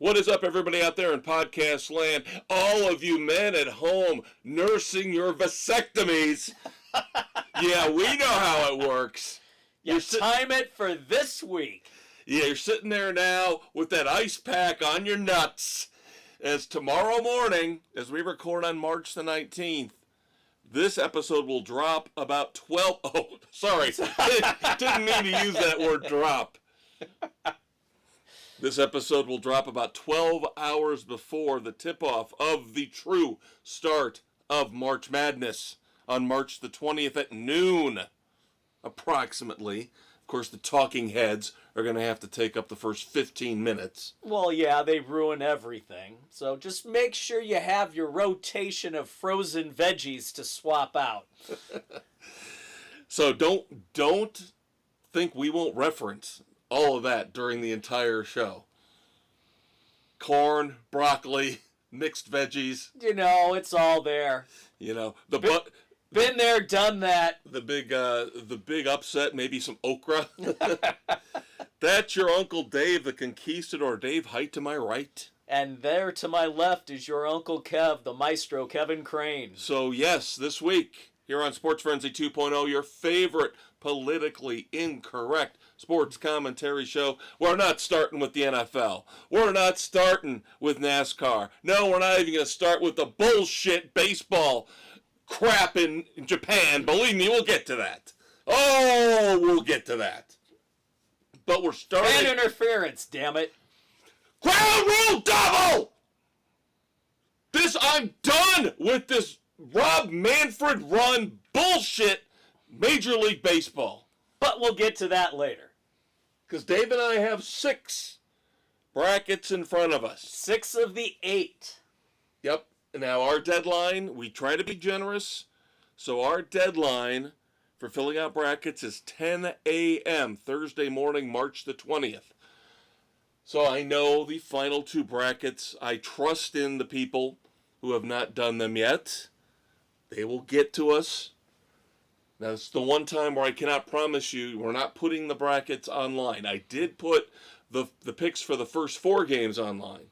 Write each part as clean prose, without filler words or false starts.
What is up, everybody out there in podcast land? All of you men at home nursing your vasectomies. Yeah, we know how it works. You time it for this week. Yeah, you're sitting there now with that ice pack on your nuts. As tomorrow morning, as we record on March the 19th, this episode will drop about 12... Oh, sorry. Didn't mean to use that word drop. This episode will drop about 12 hours before the tip-off of the true start of March Madness on March the 20th at noon, approximately. Of course, the talking heads are going to have to take up the first 15 minutes. Well, yeah, they ruin everything. So just make sure you have your rotation of frozen veggies to swap out. So don't think we won't reference all of that during the entire show. Corn, broccoli, mixed veggies. You know, it's all there. You know, Been there, done that. The big upset, maybe some okra. That's your Uncle Dave, the conquistador. Dave Height to my right. And there to my left is your Uncle Kev, the maestro, Kevin Crane. So yes, this week, here on Sports Frenzy 2.0, your favorite politically incorrect sports commentary show. We're not starting with the NFL. We're not starting with NASCAR. No, we're not even going to start with the bullshit baseball crap in Japan. Believe me, we'll get to that. Oh, we'll get to that. But we're starting... And interference, damn it. Ground rule double! I'm done with this Rob Manfred run bullshit Major League Baseball. But we'll get to that later. Because Dave and I have 6 brackets in front of us. 6 of the 8. Yep. Now, our deadline, we try to be generous. So our deadline for filling out brackets is 10 a.m. Thursday morning, March the 20th. So I know the final 2 brackets. I trust in the people who have not done them yet. They will get to us. Now, it's the one time where I cannot promise you we're not putting the brackets online. I did put the picks for the first 4 games online,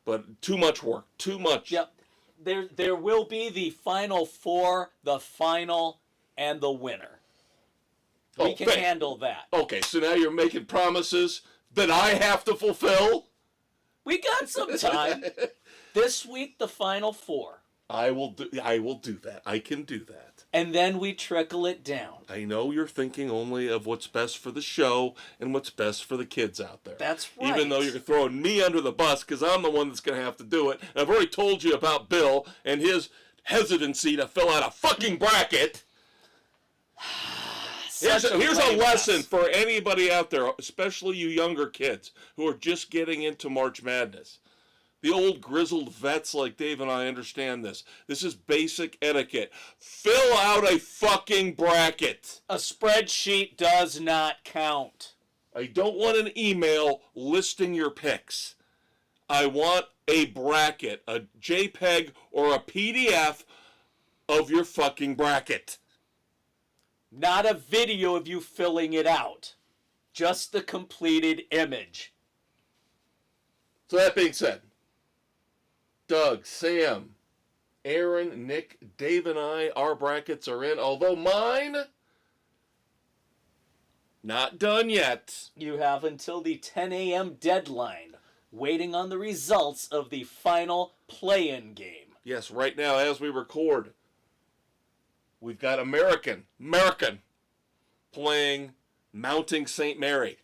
but too much work, too much. Yep. There will be the final 4, the final, and the winner. We can handle that. Okay, so now you're making promises that I have to fulfill? We got some time. This week, the final 4. I will do that. I can do that. And then we trickle it down. I know you're thinking only of what's best for the show and what's best for the kids out there. That's right. Even though you're throwing me under the bus because I'm the one that's going to have to do it. And I've already told you about Bill and his hesitancy to fill out a fucking bracket. Here's a lesson for anybody out there, especially you younger kids who are just getting into March Madness. The old grizzled vets like Dave and I understand this. This is basic etiquette. Fill out a fucking bracket. A spreadsheet does not count. I don't want an email listing your picks. I want a bracket, a JPEG or a PDF of your fucking bracket. Not a video of you filling it out. Just the completed image. So that being said, Doug, Sam, Aaron, Nick, Dave, and I, our brackets are in. Although mine, not done yet. You have until the 10 a.m. deadline, waiting on the results of the final play-in game. Yes, right now as we record, we've got American playing Mount St. Mary's.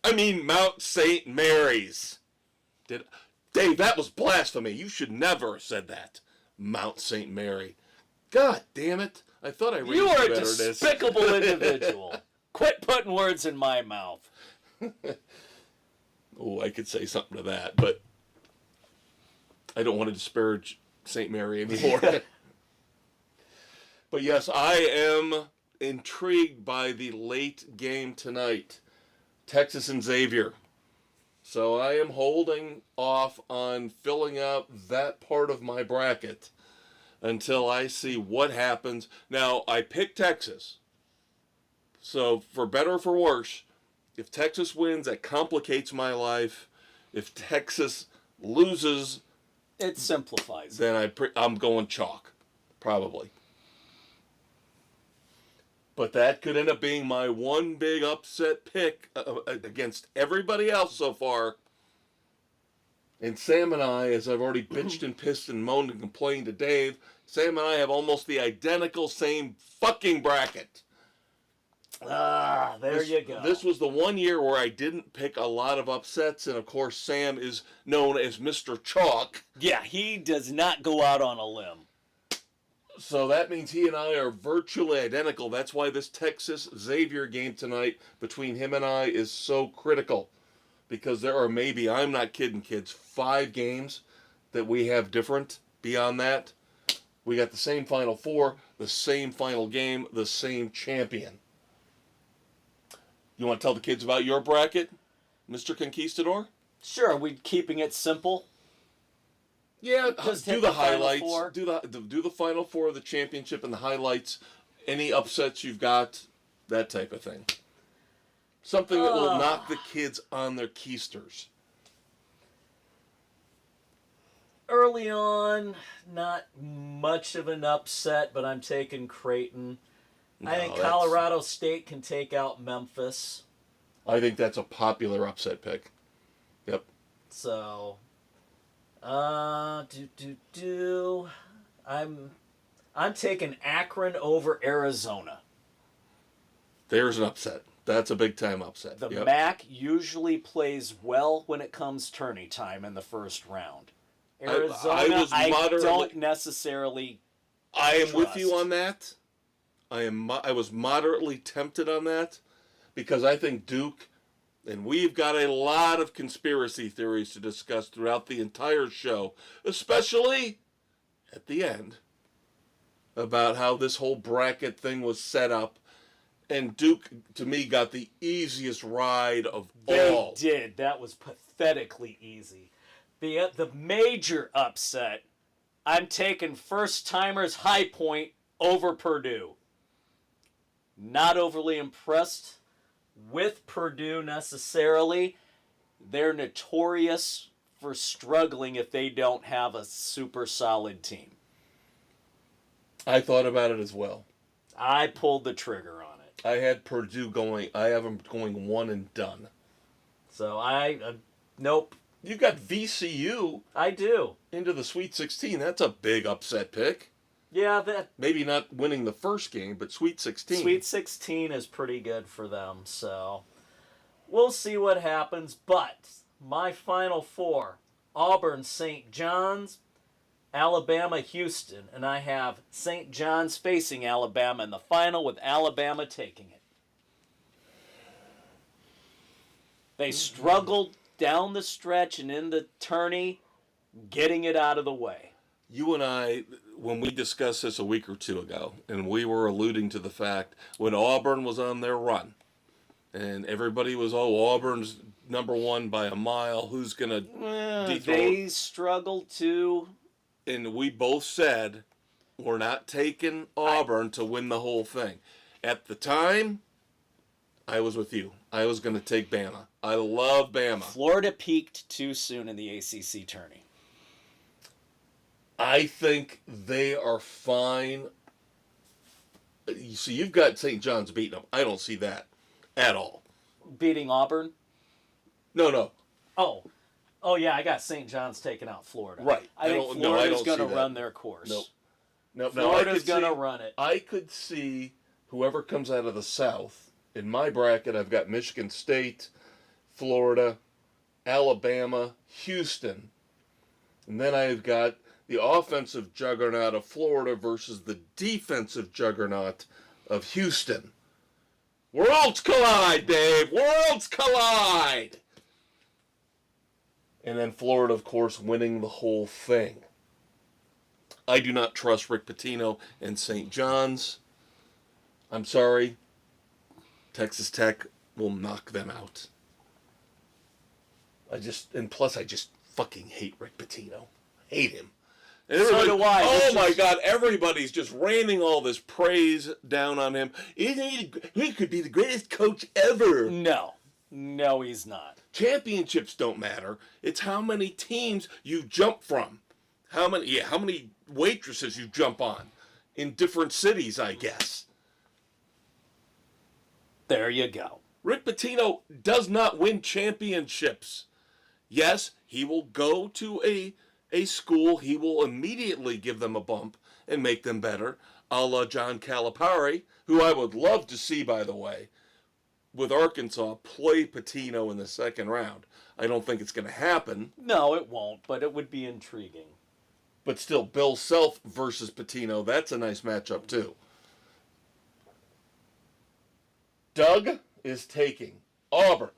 Dave, that was blasphemy. You should never have said that. Mount St. Mary. God damn it. I thought I read You are a better despicable individual. Quit putting words in my mouth. Oh, I could say something to that, but I don't want to disparage St. Mary anymore. But yes, I am intrigued by the late game tonight. Texas and Xavier. So I am holding off on filling out that part of my bracket until I see what happens. Now, I picked Texas. So for better or for worse, if Texas wins, that complicates my life. If Texas loses, It simplifies. then I'm going chalk, probably. But that could end up being my one big upset pick against everybody else so far. And Sam and I, as I've already bitched and pissed and moaned and complained to Dave, Sam and I have almost the identical same fucking bracket. There you go. This was the one year where I didn't pick a lot of upsets, and of course Sam is known as Mr. Chalk. Yeah, he does not go out on a limb. So that means he and I are virtually identical. That's why this Texas Xavier game tonight between him and I is so critical. Because there are maybe, I'm not kidding kids, 5 games that we have different. Beyond that, we got the same Final Four, the same final game, the same champion. You want to tell the kids about your bracket, Mr. Conquistador? Sure, are we keeping it simple? Yeah, Just do hit the the Final highlights. Four. Do the Final Four of the championship and the highlights. Any upsets you've got, that type of thing. Something that will knock the kids on their keisters. Early on, not much of an upset, but I'm taking Creighton. I think Colorado State can take out Memphis. I think that's a popular upset pick. Yep. So, I'm taking Akron over Arizona. There's an upset. That's a big time upset. The Yep. MAC usually plays well when it comes tourney time in the first round. Arizona, I don't necessarily I am with trust. you on that. I was moderately tempted on that because I think Duke, and we've got a lot of conspiracy theories to discuss throughout the entire show, especially at the end, about how this whole bracket thing was set up. And Duke, to me, got the easiest ride of all. They did. That was pathetically easy. The major upset, I'm taking first-timers High Point over Purdue. Not overly impressed with Purdue necessarily. They're notorious for struggling if they don't have a super solid team. I thought about it as well. I pulled the trigger on it. I had Purdue going. I have them going one and done. So nope. You got VCU. I do. Into the Sweet 16. That's a big upset pick. Yeah, that Maybe not winning the first game, but Sweet 16. Sweet 16 is pretty good for them. So we'll see what happens. But my Final Four: Auburn, St. John's, Alabama, Houston, and I have St. John's facing Alabama in the final with Alabama taking it. They struggled down the stretch and in the tourney, getting it out of the way. You and I, when we discussed this a week or two ago, and we were alluding to the fact when Auburn was on their run, and everybody was, Auburn's #1 by a mile, who's going to dethrone? They struggled to... And we both said, we're not taking Auburn to win the whole thing. At the time, I was with you. I was going to take Bama. I love Bama. Florida peaked too soon in the ACC tourney. I think they are fine. So you've got St. John's beating them. I don't see that at all. Beating Auburn? No. Oh yeah, I got St. John's taking out Florida. Right. I think Florida's going to run their course. Nope. Florida's going to run it. I could see whoever comes out of the South. In my bracket, I've got Michigan State, Florida, Alabama, Houston. And then I've got the offensive juggernaut of Florida versus the defensive juggernaut of Houston. Worlds collide, Dave! Worlds collide! And then Florida, of course, winning the whole thing. I do not trust Rick Pitino and St. John's. I'm sorry. Texas Tech will knock them out. Plus I just fucking hate Rick Pitino. Hate him. And so do I. Oh my God, everybody's just raining all this praise down on him. He could be the greatest coach ever. No, he's not. Championships don't matter. It's how many teams you jump from. How many waitresses you jump on in different cities, I guess. There you go. Rick Pitino does not win championships. Yes, he will go to a school. He will immediately give them a bump and make them better, a la John Calipari, who I would love to see, by the way, with Arkansas, play Pitino in the second round. I don't think it's going to happen. No, it won't, but it would be intriguing. But still, Bill Self versus Pitino, that's a nice matchup, too. Doug is taking Auburn,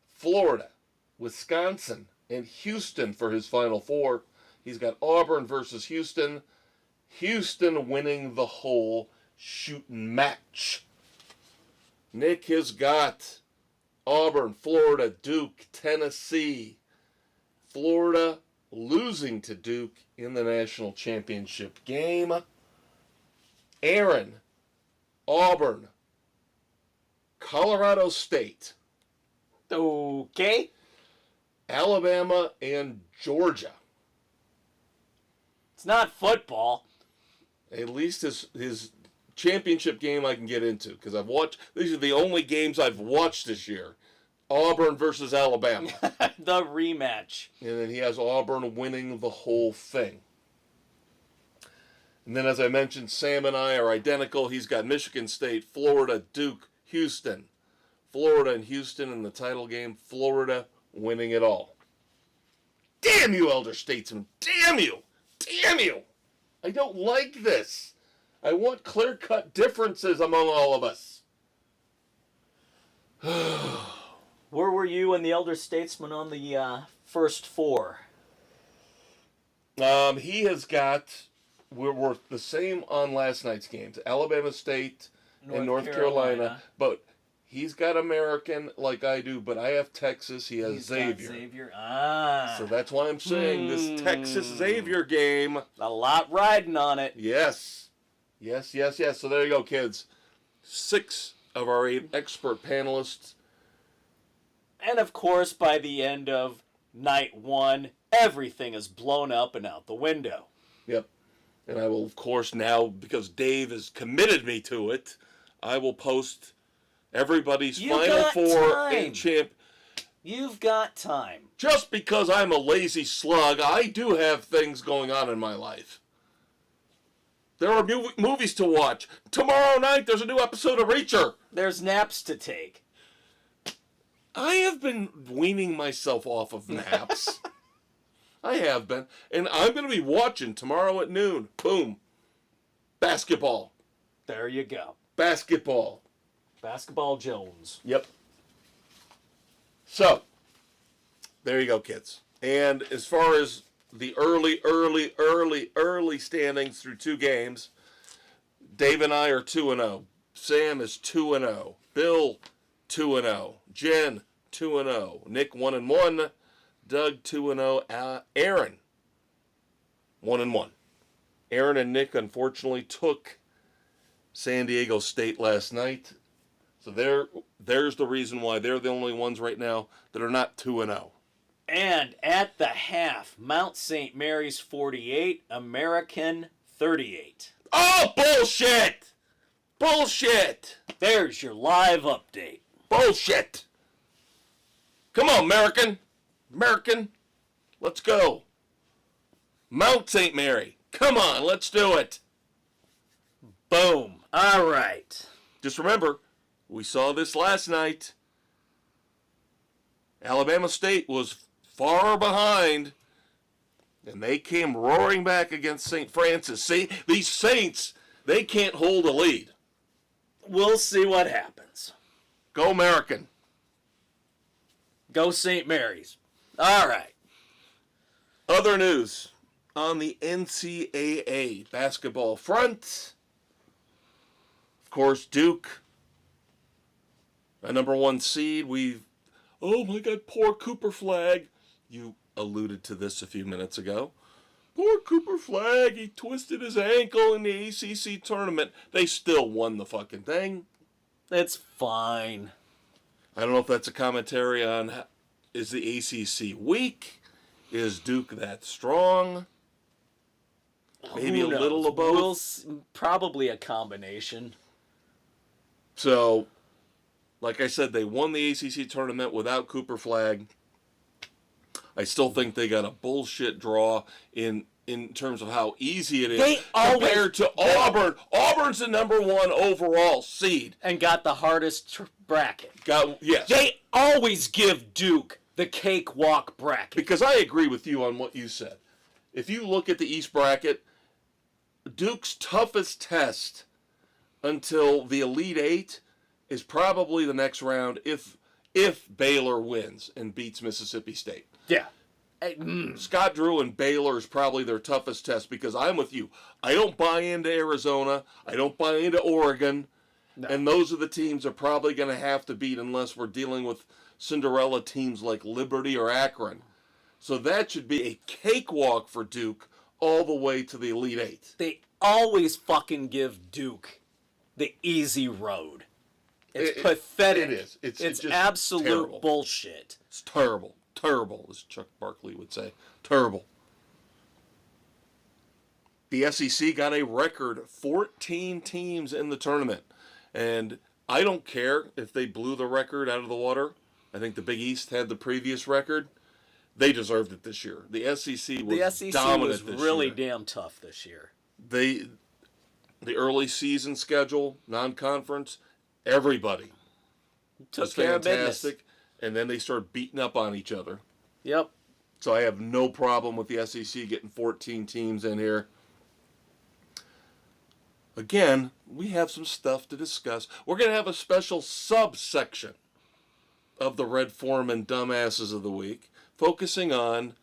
Florida, Wisconsin, and Houston for his Final Four. He's got Auburn versus Houston. Houston winning the whole shooting match. Nick has got Auburn, Florida, Duke, Tennessee. Florida losing to Duke in the national championship game. Aaron, Auburn, Colorado State. Okay. Alabama and Georgia. It's not football. At least his championship game I can get into, because these are the only games I've watched this year. Auburn versus Alabama. The rematch. And then he has Auburn winning the whole thing. And then, as I mentioned, Sam and I are identical. He's got Michigan State, Florida, Duke, Houston. Florida and Houston in the title game. Florida winning it all. Damn you, elder statesmen. Damn you. Damn you. I don't like this. I want clear-cut differences among all of us. Where were you and the elder statesman on the first four? He has got... We're the same on last night's games. Alabama State and North Carolina. But he's got American like I do, but I have Texas. He has Xavier. Xavier. So that's why I'm saying this Texas-Xavier game. A lot riding on it. Yes. Yes. So there you go, kids. 6 of our 8 expert panelists. And of course, by the end of night 1, everything is blown up and out the window. Yep. And I will, of course, now, because Dave has committed me to it, I will post everybody's Final Four and champ. You've got time. Just because I'm a lazy slug, I do have things going on in my life. There are movies to watch. Tomorrow night, there's a new episode of Reacher. There's naps to take. I have been weaning myself off of naps. I have been. And I'm going to be watching tomorrow at noon. Boom. Basketball. There you go. Basketball. Basketball Jones. Yep. So, there you go, kids. And as far as the early standings through 2 games, Dave and I are 2-0. Sam is 2-0. Bill, 2-0. Jen, 2-0. Nick, 1-1. Doug, 2-0. Aaron, 1-1. Aaron and Nick, unfortunately, took San Diego State last night. So there's the reason why they're the only ones right now that are not 2-0. And at the half, Mount St. Mary's 48, American 38. Oh, bullshit! Bullshit! There's your live update. Bullshit! Come on, American! American, let's go. Mount St. Mary. Come on, let's do it. Boom. All right. Just remember, we saw this last night. Alabama State was far behind, and they came roaring back against St. Francis. See, these Saints, they can't hold a lead. We'll see what happens. Go American. Go St. Mary's. All right. Other news on the NCAA basketball front. Of course, Duke, a number 1 seed. Oh my God, poor Cooper Flag. You alluded to this a few minutes ago. Poor Cooper Flag, he twisted his ankle in the ACC tournament. They still won the fucking thing. It's fine. I don't know if that's a commentary on Is the ACC weak? Is Duke that strong? Maybe a little of both. Probably a combination. So, like I said, they won the ACC tournament without Cooper Flagg. I still think they got a bullshit draw in terms of how easy it is compared to Auburn. Auburn's the number 1 overall seed. And got the hardest bracket. Yes. They always give Duke the cakewalk bracket. Because I agree with you on what you said. If you look at the East bracket, Duke's toughest test until the Elite Eight is probably the next round if Baylor wins and beats Mississippi State. Yeah. Scott Drew and Baylor is probably their toughest test because I'm with you. I don't buy into Arizona. I don't buy into Oregon. No. And those are the teams they're probably going to have to beat unless we're dealing with Cinderella teams like Liberty or Akron. So that should be a cakewalk for Duke all the way to the Elite Eight. They always fucking give Duke the easy road. It's pathetic. It is. It's just absolute terrible. Bullshit. It's terrible. Terrible, as Chuck Barkley would say. Terrible. The SEC got a record 14 teams in the tournament. And I don't care if they blew the record out of the water. I think the Big East had the previous record. They deserved it this year. The SEC was dominant this year. Really damn tough this year. The early season schedule, non-conference, everybody took care of business. And then they started beating up on each other. Yep. So I have no problem with the SEC getting 14 teams in here. Again, we have some stuff to discuss. We're going to have a special subsection of the Red Foreman Dumbasses of the Week, focusing on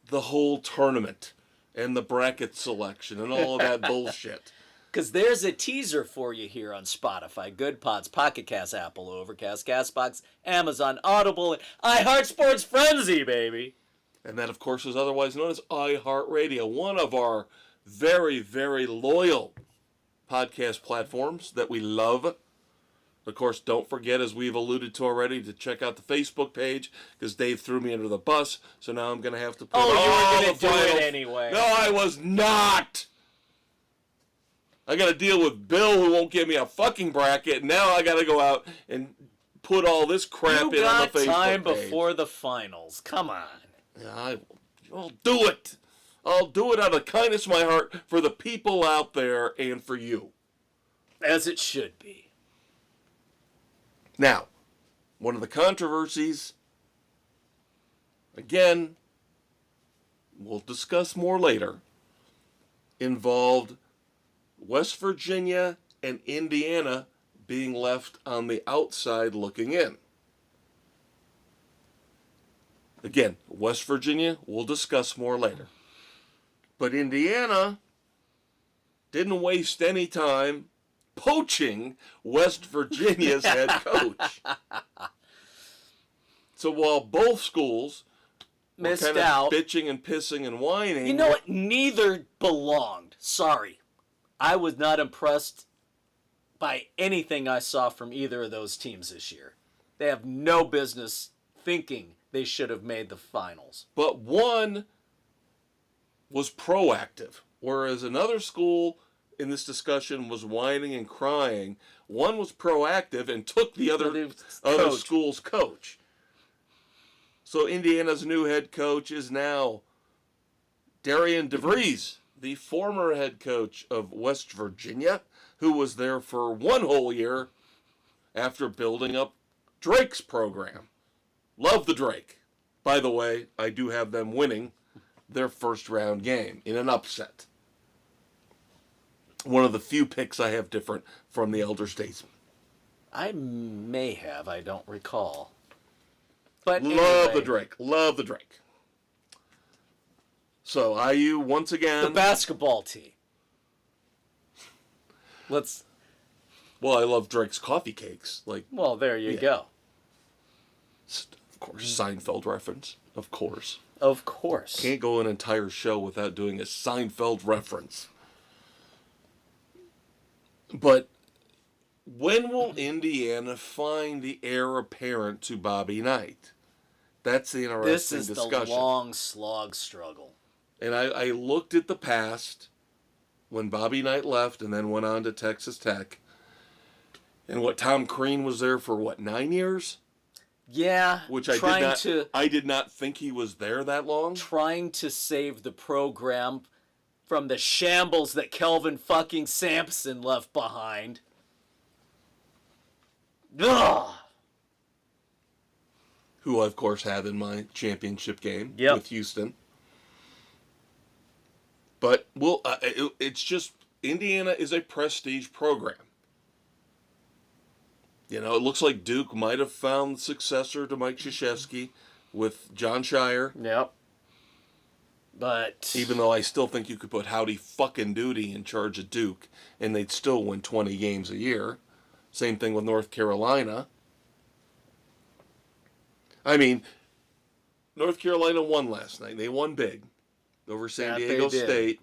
the whole tournament and the bracket selection and all of that bullshit. Because there's a teaser for you here on Spotify, Good Pods, Pocket Cast, Apple, Overcast, CastBox, Amazon, Audible, and iHeart Sports Frenzy, baby. And that, of course, is otherwise known as iHeartRadio, one of our very, very loyal podcast platforms that we love. Of course, don't forget, as we've alluded to already, to check out the Facebook page, because Dave threw me under the bus, so now I'm going to have to put you were going to do it anyway. No, I was not! I got to deal with Bill, who won't give me a fucking bracket, and now I got to go out and put all this crap in on the Facebook page. You got time before the finals. Come on. Yeah, I'll do it. I'll do it out of the kindness of my heart for the people out there and for you. As it should be. Now, one of the controversies, again, we'll discuss more later, involved West Virginia and Indiana being left on the outside looking in. Again, West Virginia, we'll discuss more later. But Indiana didn't waste any time poaching West Virginia's head coach. So while both schools missed were kind out, of bitching and pissing and whining. You know what? Neither belonged. Sorry. I was not impressed by anything I saw from either of those teams this year. They have no business thinking they should have made the finals. But one was proactive, whereas another school in this discussion was whining and crying. One was proactive and took the other school's coach. So Indiana's new head coach is now Darian DeVries, the former head coach of West Virginia, who was there for one whole year after building up Drake's program. Love the Drake. By the way, I do have them winning their first round game in an upset. One of the few picks I have different from the elder statesman. I may have, I don't recall. But love the Drake. Love the Drake. So IU once again. The basketball team. Let's. Well, I love Drake's coffee cakes. Well, there you go. Of course, Seinfeld reference. Of course. Of course. Can't go an entire show without doing a Seinfeld reference. But when will Indiana find the heir apparent to Bobby Knight? That's the This interesting is discussion. the long slog struggle. And I looked at the past when Bobby Knight left and then went on to Texas Tech. And what, Tom Crean was there for, 9 years? Yeah, Which I did not think he was there that long. Trying to save the program from the shambles that Kelvin fucking Sampson left behind. Ugh. Who I, of course, had in my championship game with Houston. But it's just, Indiana is a prestige program. You know, it looks like Duke might have found the successor to Mike Krzyzewski with John Shire. Yep. But even though I still think you could put Howdy fucking Doody in charge of Duke, and they'd still win 20 games a year. Same thing with North Carolina. I mean, North Carolina won last night. They won big over San Diego State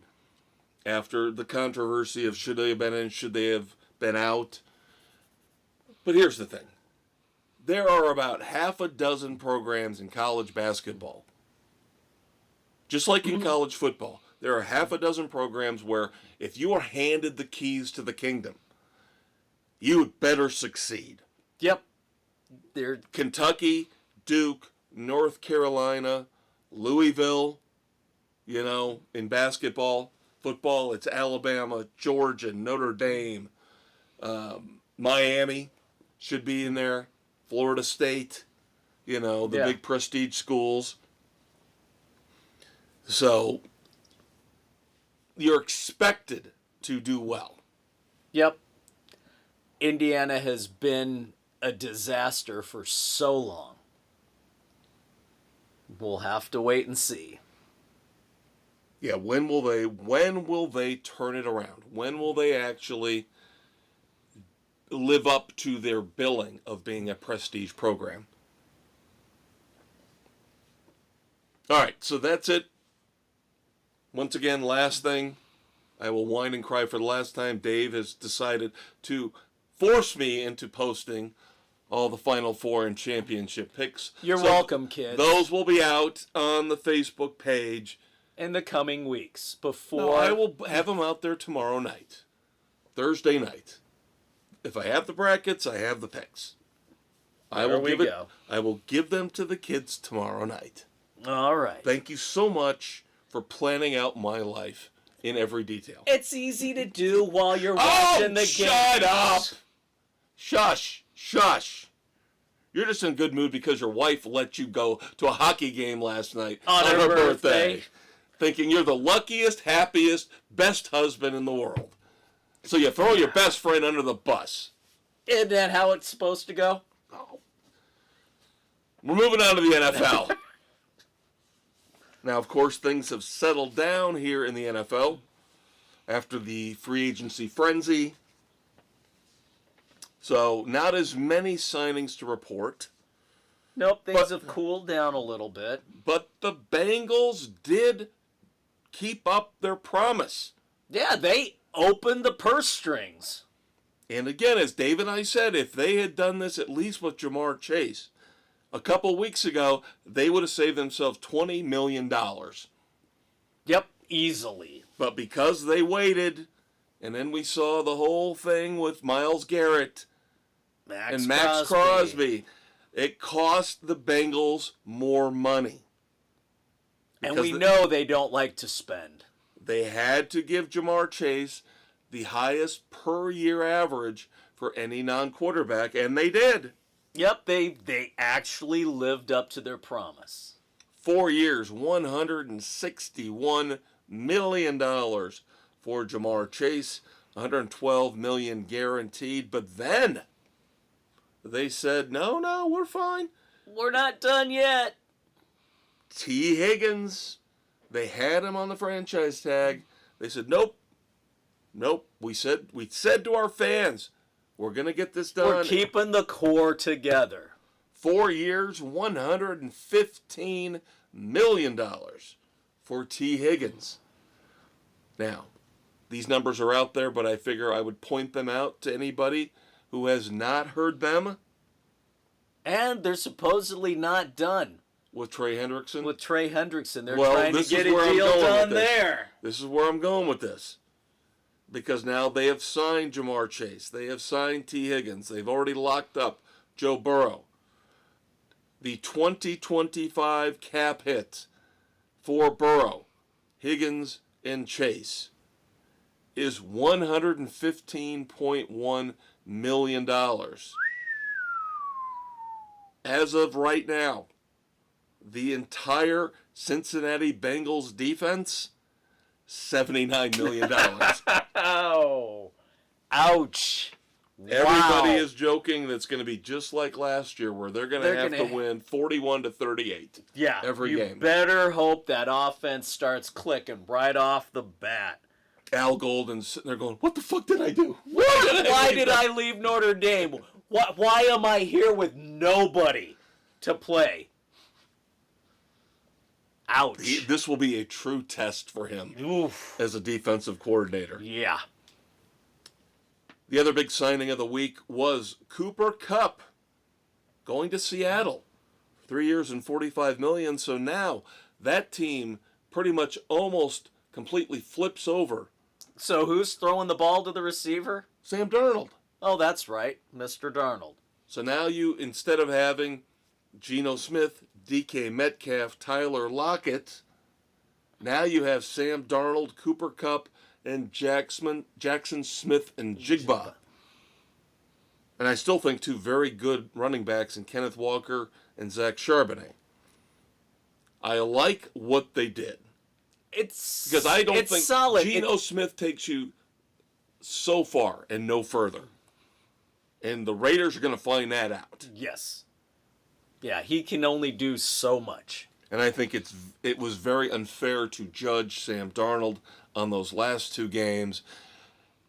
after the controversy of should they have been in, should they have been out. But here's the thing. There are about half a dozen programs in college basketball. Just like in college football, there are half a dozen programs where if you are handed the keys to the kingdom, you had better succeed. Yep. They're Kentucky, Duke, North Carolina, Louisville, you know, in basketball. Football, it's Alabama, Georgia, Notre Dame, Miami should be in there, Florida State, you know, the big prestige schools. So, you're expected to do well. Yep. Indiana has been a disaster for so long. We'll have to wait and see. Yeah, when will they turn it around? When will they actually live up to their billing of being a prestige program? All right, so that's it. Once again, last thing, I will whine and cry for the last time. Dave has decided to force me into posting all the Final Four and championship picks. You're welcome, kids. Those will be out on the Facebook page in the coming weeks. Before No, I will have them out there tomorrow night, Thursday night. If I have the brackets, I have the picks. I will give them to the kids tomorrow night. All right. Thank you so much for planning out my life in every detail. It's easy to do while you're watching the game. Shut up! Shush! Shush! You're just in a good mood because your wife let you go to a hockey game last night on her birthday. Thinking you're the luckiest, happiest, best husband in the world. So you throw your best friend under the bus. Isn't that how it's supposed to go? No. We're moving on to the NFL. Now, of course, things have settled down here in the NFL after the free agency frenzy. So, not as many signings to report. Nope, things have cooled down a little bit. But the Bengals did keep up their promise. Yeah, they opened the purse strings. And again, as Dave and I said, if they had done this at least with Jamar Chase a couple weeks ago, they would have saved themselves $20 million. Yep, easily. But because they waited, and then we saw the whole thing with Myles Garrett and Max Crosby, it cost the Bengals more money. And we know they don't like to spend. They had to give Jamar Chase the highest per year average for any non-quarterback, and they did. Yep, they actually lived up to their promise. 4 years, $161 million for Jamar Chase, $112 million guaranteed. But then they said, no, we're fine. We're not done yet. T. Higgins, they had him on the franchise tag. They said, nope. We said to our fans, we're going to get this done. We're keeping the core together. 4 years, $115 million for T. Higgins. Now, these numbers are out there, but I figure I would point them out to anybody who has not heard them. And they're supposedly not done. with Trey Hendrickson. With Trey Hendrickson, they're Well, trying to this get is a where I'm deal going done with this. there. This is where I'm going with this. Because now they have signed Jamar Chase. They have signed T. Higgins. They've already locked up Joe Burrow. The 2025 cap hit for Burrow, Higgins, and Chase is $115.1 million. As of right now, the entire Cincinnati Bengals defense, $79 million. Oh, ouch. Everybody Wow. is joking that's going to be just like last year, where they're going to have to win 41-38 Yeah, every you game. better hope that offense starts clicking right off the bat. Al Golden's sitting there going, what the fuck did I do? Why did I leave Notre Dame? Why am I here with nobody to play? Ouch. This will be a true test for him Oof. as a defensive coordinator. Yeah. The other big signing of the week was Cooper Kupp going to Seattle. 3 years and $45 million. So now that team pretty much almost completely flips over. So who's throwing the ball to the receiver? Sam Darnold. Oh, that's right, Mr. Darnold. So now you, instead of having Geno Smith, DK Metcalf, Tyler Lockett, now you have Sam Darnold, Cooper Kupp, and Jackson Smith and Jigba. And I still think two very good running backs in Kenneth Walker and Zach Charbonnet. I like what they did. Because I don't think solid. Geno Smith takes you so far and no further. And the Raiders are going to find that out. Yes. Yeah, he can only do so much. And I think it was very unfair to judge Sam Darnold on those last two games.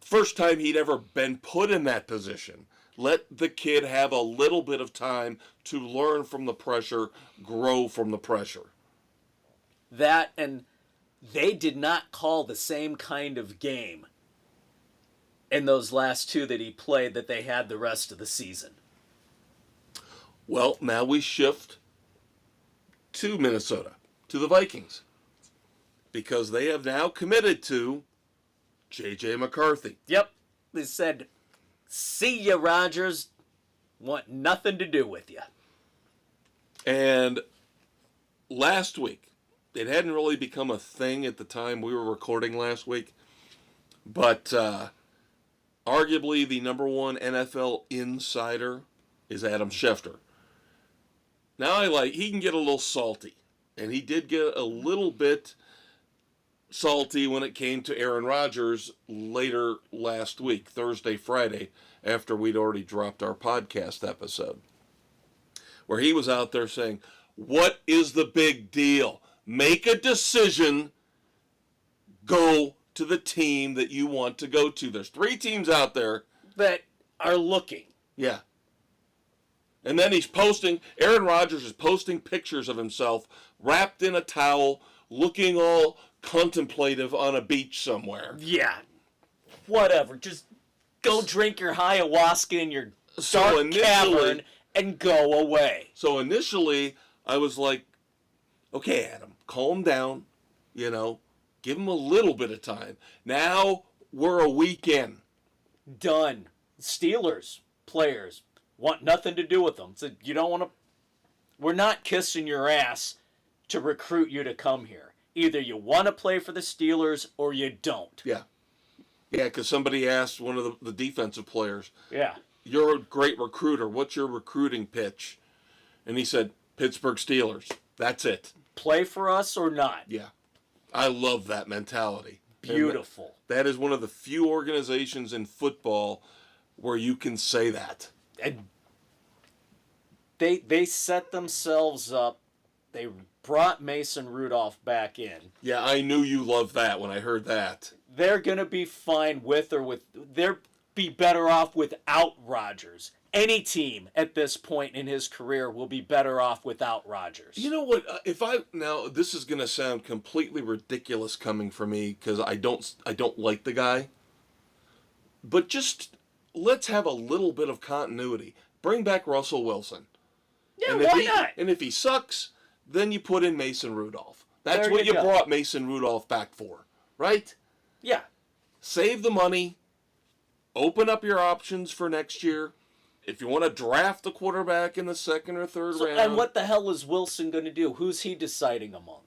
First time he'd ever been put in that position. Let the kid have a little bit of time to learn from the pressure, grow from the pressure. That, and they did not call the same kind of game in those last two that he played that they had the rest of the season. Well, now we shift to Minnesota, to the Vikings, because they have now committed to J.J. McCarthy. Yep. They said, see ya, Rodgers. Want nothing to do with you. And last week, it hadn't really become a thing at the time we were recording last week, but arguably the number one NFL insider is Adam Schefter. Now he can get a little salty, and he did get a little bit salty when it came to Aaron Rodgers later last week, Thursday, Friday, after we'd already dropped our podcast episode, where he was out there saying, what is the big deal? Make a decision, go to the team that you want to go to. There's 3 teams out there that are looking. Yeah. And then Aaron Rodgers is posting pictures of himself wrapped in a towel, looking all contemplative on a beach somewhere. Yeah. Whatever. Just go drink your ayahuasca in your dark cavern and go away. So initially, I was like, okay, Adam, calm down, give him a little bit of time. Now we're a week in. Done. Steelers players want nothing to do with them. So you don't want to. We're not kissing your ass to recruit you to come here. Either you want to play for the Steelers or you don't. Yeah. Yeah, because somebody asked one of the defensive players, yeah, you're a great recruiter. What's your recruiting pitch? And he said, Pittsburgh Steelers. That's it. Play for us or not. Yeah. I love that mentality. Beautiful. And that is one of the few organizations in football where you can say that. And they set themselves up. They brought Mason Rudolph back in. Yeah, I knew you loved that when I heard that. They're going to be fine with or with. They'll be better off without Rodgers. Any team at this point in his career will be better off without Rodgers. You know what? Now this is going to sound completely ridiculous coming from me because I don't like the guy. But just let's have a little bit of continuity. Bring back Russell Wilson. Yeah, why not? And if he sucks, then you put in Mason Rudolph. That's There what you you go. brought Mason Rudolph back for, right? Yeah. Save the money. Open up your options for next year. If you want to draft the quarterback in the second or third round. And what the hell is Wilson going to do? Who's he deciding among?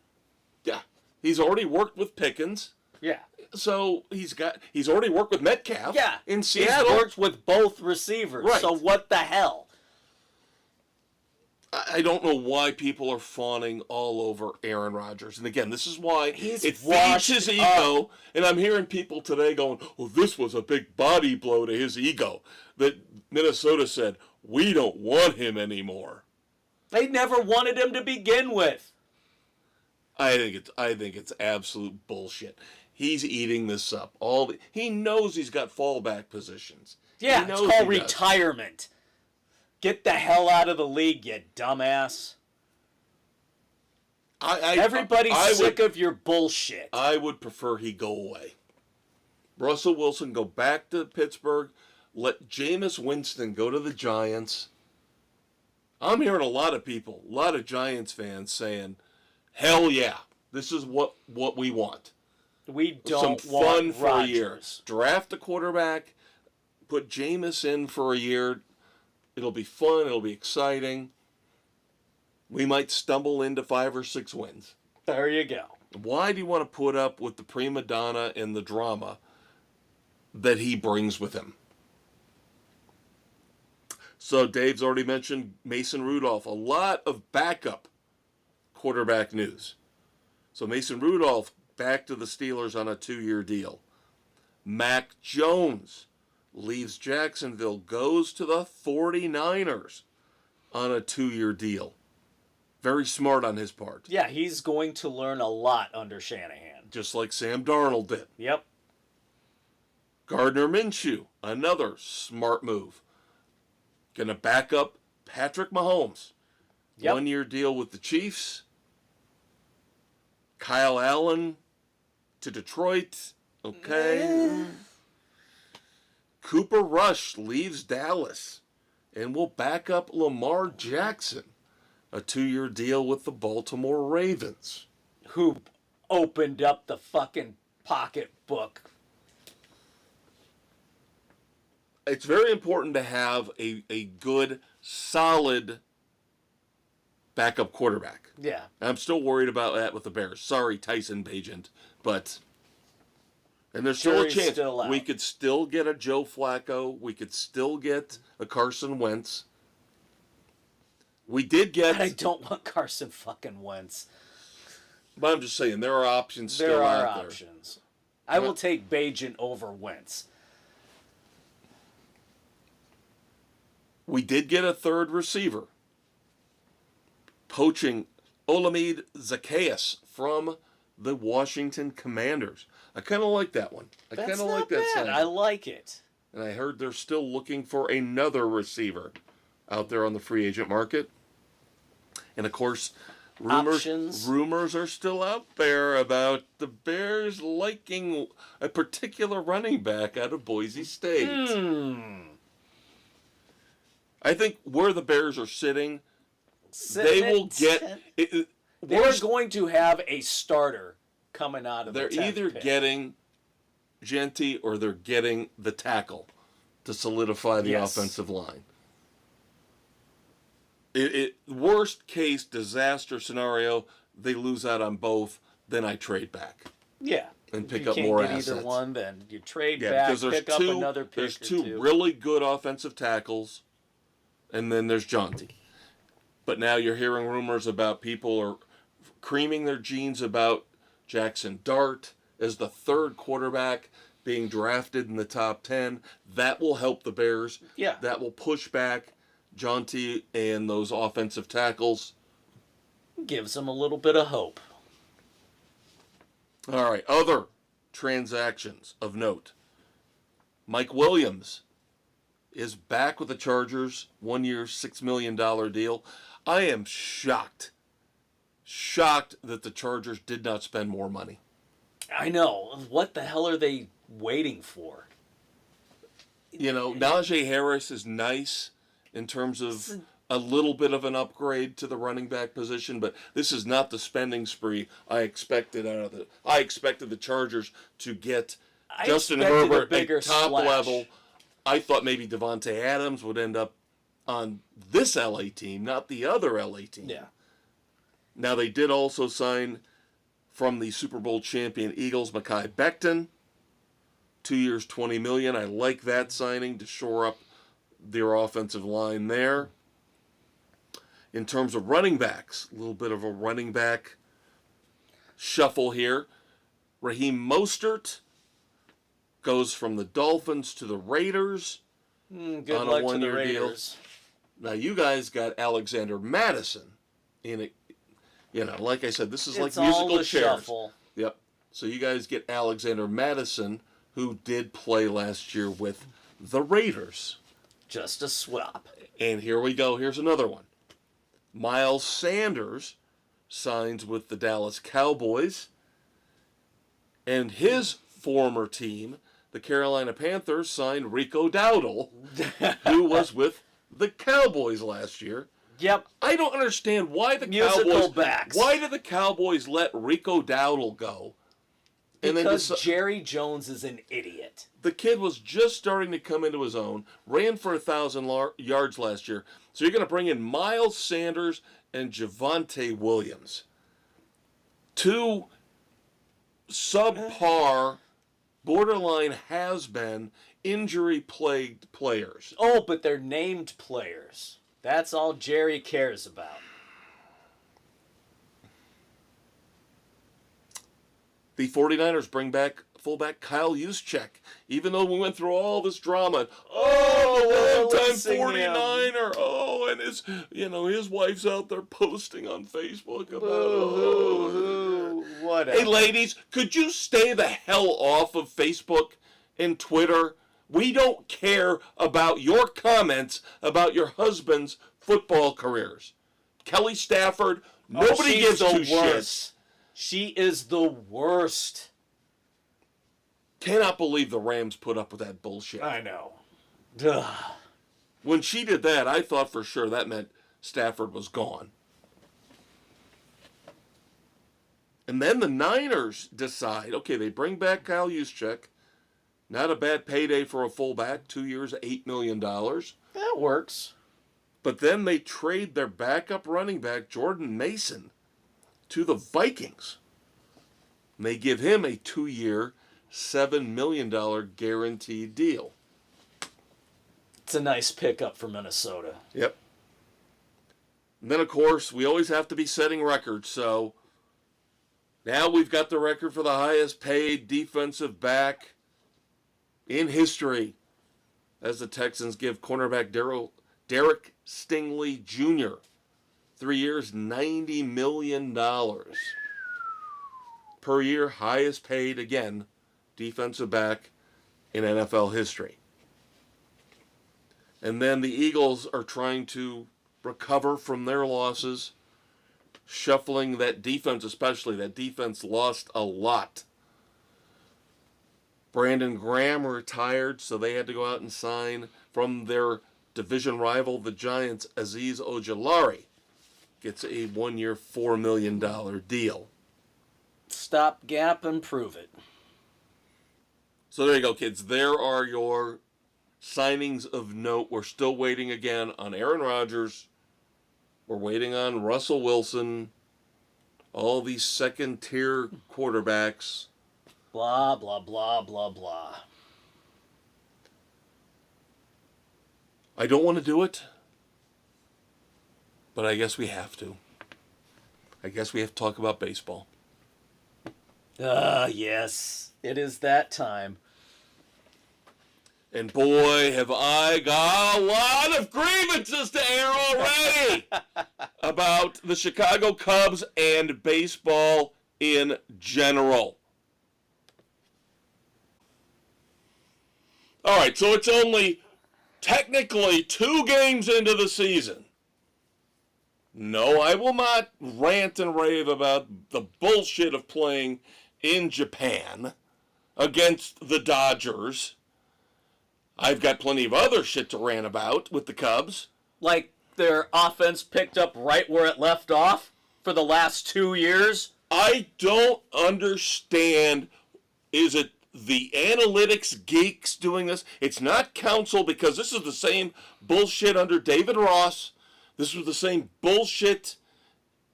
Yeah. He's already worked with Pickens. Yeah. So he's already worked with Metcalf. Yeah. In Seattle. He's worked with both receivers. Right. So what the hell? I don't know why people are fawning all over Aaron Rodgers. And again, this is why it feeds washed his ego. And I'm hearing people today going, "Oh, this was a big body blow to his ego." That Minnesota said, "We don't want him anymore." They never wanted him to begin with. I think it's absolute bullshit. He's eating this up. He knows he's got fallback positions. Yeah, it's called retirement. Get the hell out of the league, you dumbass. Everybody's sick of your bullshit. I would prefer he go away. Russell Wilson go back to Pittsburgh. Let Jameis Winston go to the Giants. I'm hearing a lot of people, a lot of Giants fans saying, "Hell yeah, this is what we want." We don't Some want fun for Rodgers. a year. Draft a quarterback. Put Jameis in for a year. It'll be fun. It'll be exciting. We might stumble into 5 or 6 wins. There you go. Why do you want to put up with the prima donna and the drama that he brings with him? So Dave's already mentioned Mason Rudolph. A lot of backup quarterback news. So Mason Rudolph back to the Steelers on a 2-year deal. Mac Jones leaves Jacksonville, goes to the 49ers on a 2-year deal. Very smart on his part. Yeah, he's going to learn a lot under Shanahan. Just like Sam Darnold did. Yep. Gardner Minshew, another smart move. Gonna back up Patrick Mahomes. Yep. 1-year deal with the Chiefs. Kyle Allen to Detroit. Okay. Cooper Rush leaves Dallas and will back up Lamar Jackson. A 2-year deal with the Baltimore Ravens. Who opened up the fucking pocketbook. It's very important to have a good, solid backup quarterback. Yeah. I'm still worried about that with the Bears. Sorry, Tyson Bagent, but... And there's still a Jury's chance. still out. We could still get a Joe Flacco. We could still get a Carson Wentz. We did get... I don't want Carson fucking Wentz. But I'm just saying, there are options still There are out there. options. I will take Bagent over Wentz. We did get a third receiver. Poaching Olamide Zacchaeus from the Washington Commanders. I kind of like that one. I kind That's of not like that bad. sign. I like it. And I heard they're still looking for another receiver out there on the free agent market. And of course, rumors are still out there about the Bears liking a particular running back out of Boise State. I think where the Bears are sitting they will get... They're going to have a starter coming out of the 10th They're either pick. getting Genty or they're getting the tackle to solidify the offensive line. Worst case disaster scenario, they lose out on both, then I trade back. Yeah. And pick you up can't more get assets. Either one, then you trade Yeah, back, because there's pick up another pick there's or two really good offensive tackles, and then there's Genty. But now you're hearing rumors about people are creaming their jeans about Jackson Dart as the third quarterback being drafted in the top 10. That will help the Bears. Yeah. That will push back Genty and those offensive tackles. Gives them a little bit of hope. All right, other transactions of note. Mike Williams is back with the Chargers, 1-year, $6 million deal. I am shocked that the Chargers did not spend more money. I know. What the hell are they waiting for? You know, Najee Harris is nice in terms of a little bit of an upgrade to the running back position, but this is not the spending spree I expected out of the. I expected the Chargers to get Justin Herbert a top level. I thought maybe Devontae Adams would end up on this LA team, not the other LA team. Yeah. Now they did also sign from the Super Bowl champion Eagles, Mekhi Becton. 2 years, $20 million. I like that signing to shore up their offensive line there. In terms of running backs, a little bit of a running back shuffle here. Raheem Mostert goes from the Dolphins to the Raiders Good on a luck to the one-year deal. Raiders. Now you guys got Alexander Madison in it. Like I said, this is like musical chairs. Shuffle. Yep. So you guys get Alexander Madison, who did play last year with the Raiders. Just a swap. And here we go. Here's another one. Miles Sanders signs with the Dallas Cowboys. And his former team, the Carolina Panthers, signed Rico Dowdle, who was with the Cowboys last year. Yep. I don't understand why the Musical Cowboys. backs. Why did the Cowboys let Rico Dowdle go? Because Jerry Jones is an idiot. The kid was just starting to come into his own, ran for 1,000 yards last year. So you're going to bring in Miles Sanders and Javonte Williams. Two subpar, borderline has-been, injury-plagued players. Oh, but they're named players. That's all Jerry cares about. The 49ers bring back fullback Kyle Juszczyk. Even though we went through all this drama, long-time 49er, and his wife's out there posting on Facebook about whatever. Hey, ladies, could you stay the hell off of Facebook and Twitter? We don't care about your comments about your husband's football careers. Kelly Stafford, nobody gives two shits. She is the worst. Cannot believe the Rams put up with that bullshit. I know. Ugh. When she did that, I thought for sure that meant Stafford was gone. And then the Niners decide, okay, they bring back Kyle Juszczyk. Not a bad payday for a fullback, 2 years, $8 million. That works. But then they trade their backup running back, Jordan Mason, to the Vikings. And they give him a 2-year, $7 million guaranteed deal. It's a nice pickup for Minnesota. Yep. And then, of course, we always have to be setting records. So now we've got the record for the highest paid defensive back in history, as the Texans give cornerback Derek Stingley Jr. 3 years, $90 million per year, highest paid, again, defensive back in NFL history. And then the Eagles are trying to recover from their losses, shuffling that defense, especially. That defense lost a lot. Brandon Graham retired, so they had to go out and sign from their division rival, the Giants, Azeez Ojulari. Gets a 1-year, $4 million deal. Stop gap and prove it. So there you go, kids. There are your signings of note. We're still waiting again on Aaron Rodgers. We're waiting on Russell Wilson. All these second-tier quarterbacks. Blah, blah, blah, blah, blah. I don't want to do it, but I guess we have to. I guess we have to talk about baseball. Yes. It is that time. And boy, have I got a lot of grievances to air already about the Chicago Cubs and baseball in general. All right, so it's only technically 2 games into the season. No, I will not rant and rave about the bullshit of playing in Japan against the Dodgers. I've got plenty of other shit to rant about with the Cubs. Like their offense picked up right where it left off for the last 2 years? I don't understand. Is it the analytics geeks doing this? It's not council, because this is the same bullshit under David Ross. This was the same bullshit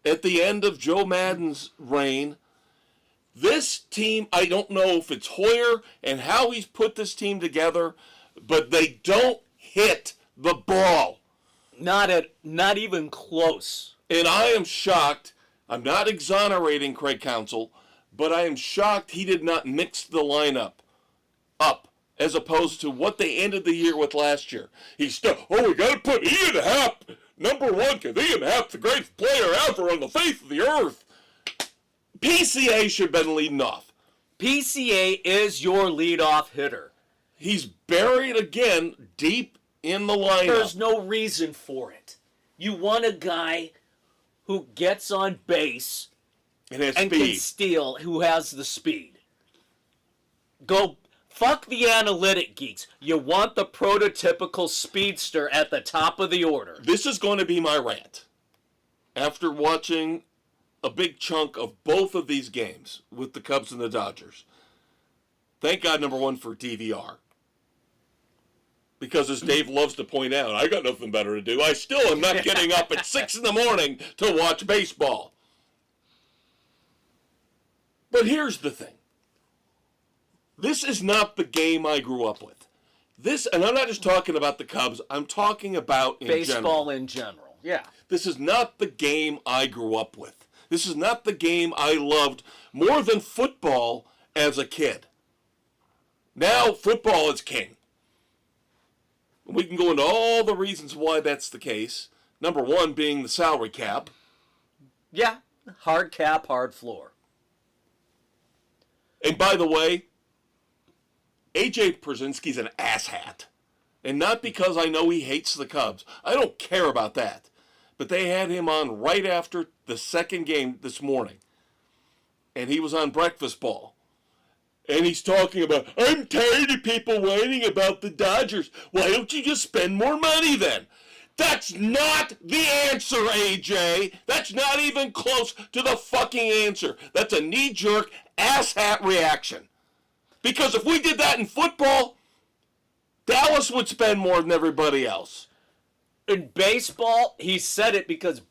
at the end of Joe Madden's reign. This team, I don't know if it's Hoyer and how he's put this team together, but they don't hit the ball. Not even close. And I am shocked. I'm not exonerating Craig Counsell, but I am shocked he did not mix the lineup up as opposed to what they ended the year with last year. He's still, we got to put Ian Happ number one, because Ian Happ's the greatest player ever on the face of the earth. PCA should have been leading off. PCA is your leadoff hitter. He's buried again deep in the lineup. There's no reason for it. You want a guy who gets on base and can steal, who has the speed. Go fuck the analytic geeks. You want the prototypical speedster at the top of the order. This is going to be my rant. After watching a big chunk of both of these games with the Cubs and the Dodgers, thank God, number one, for DVR. Because as Dave loves to point out, I got nothing better to do. I still am not getting up at 6 in the morning to watch baseball. But here's the thing. This is not the game I grew up with. This, and I'm not just talking about the Cubs, I'm talking about baseball in general. Yeah. This is not the game I grew up with. This is not the game I loved more than football as a kid. Now football is king. We can go into all the reasons why that's the case. Number one being the salary cap. Yeah, hard cap, hard floor. And by the way, A.J. Przinsky's an asshat. And not because I know he hates the Cubs. I don't care about that. But they had him on right after the second game this morning. And he was on Breakfast Ball. And he's talking about, I'm tired of people whining about the Dodgers. Why don't you just spend more money then? That's not the answer, AJ. That's not even close to the fucking answer. That's a knee-jerk, asshat reaction. Because if we did that in football, Dallas would spend more than everybody else. In baseball, he said it because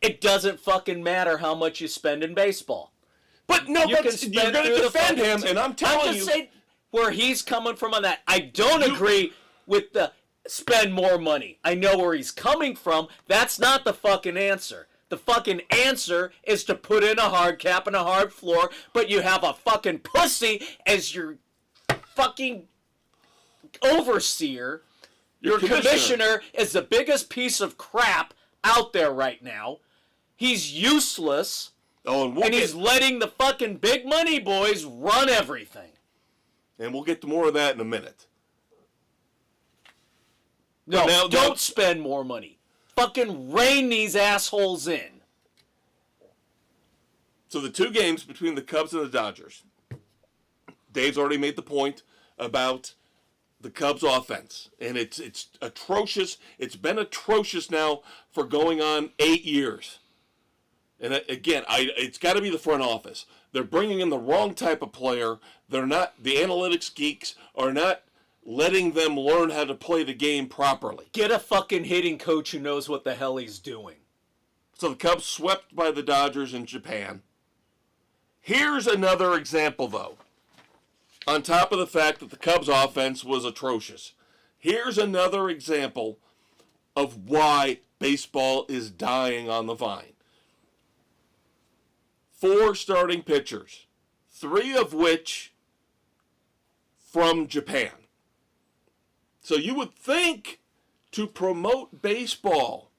it doesn't fucking matter how much you spend in baseball. But no, you're going to defend him, and I'm telling you. I'm just saying where he's coming from on that. I don't agree with the spend more money. I know where he's coming from. That's not the fucking answer. The fucking answer is to put in a hard cap and a hard floor, but you have a fucking pussy as your fucking overseer. Your commissioner is the biggest piece of crap out there right now. He's useless. Oh, and he's letting the fucking big money boys run everything. And we'll get to more of that in a minute. No, don't spend more money. Fucking rein these assholes in. So the two games between the Cubs and the Dodgers. Dave's already made the point about the Cubs offense. And it's atrocious. It's been atrocious now for going on 8 years. And again, it's got to be the front office. They're bringing in the wrong type of player. They're not, the analytics geeks are not letting them learn how to play the game properly. Get a fucking hitting coach who knows what the hell he's doing. So the Cubs swept by the Dodgers in Japan. Here's another example, though. On top of the fact that the Cubs offense was atrocious. Here's another example of why baseball is dying on the vine. 4 starting pitchers, 3 of which from Japan. So you would think to promote baseball,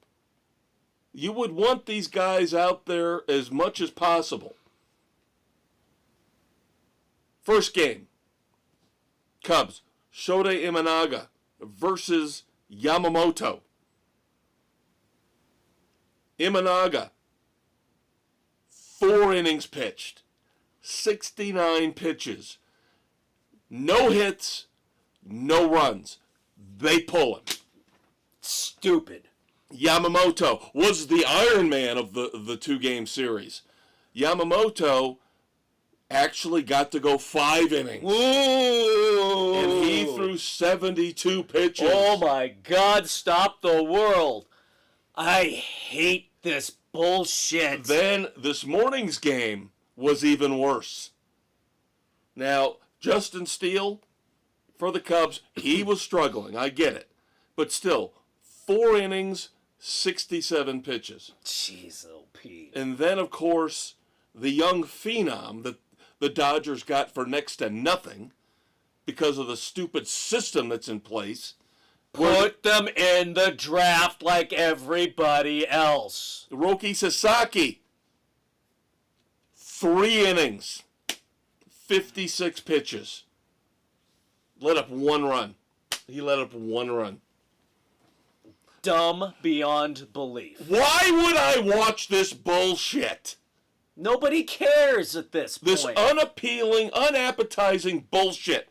you would want these guys out there as much as possible. First game, Cubs, Shota Imanaga versus Yamamoto. Imanaga, 4 innings pitched, 69 pitches, no hits, no runs. They pull him. stupid. Yamamoto was the Iron Man of the two-game series. Yamamoto actually got to go 5 innings. Ooh. And he threw 72 pitches. Oh my God, stop the world. I hate this bullshit. Then this morning's game was even worse. Now, Justin Steele, for the Cubs, he was struggling. I get it. But still, 4 innings, 67 pitches. Jeez, oh Pete. And then, of course, the young phenom that the Dodgers got for next to nothing because of the stupid system that's in place. Put them in the draft like everybody else. Roki Sasaki, 3 innings, 56 pitches. Let up 1 run. He let up 1 run. Dumb beyond belief. Why would I watch this bullshit? Nobody cares at this point. This unappealing, unappetizing bullshit.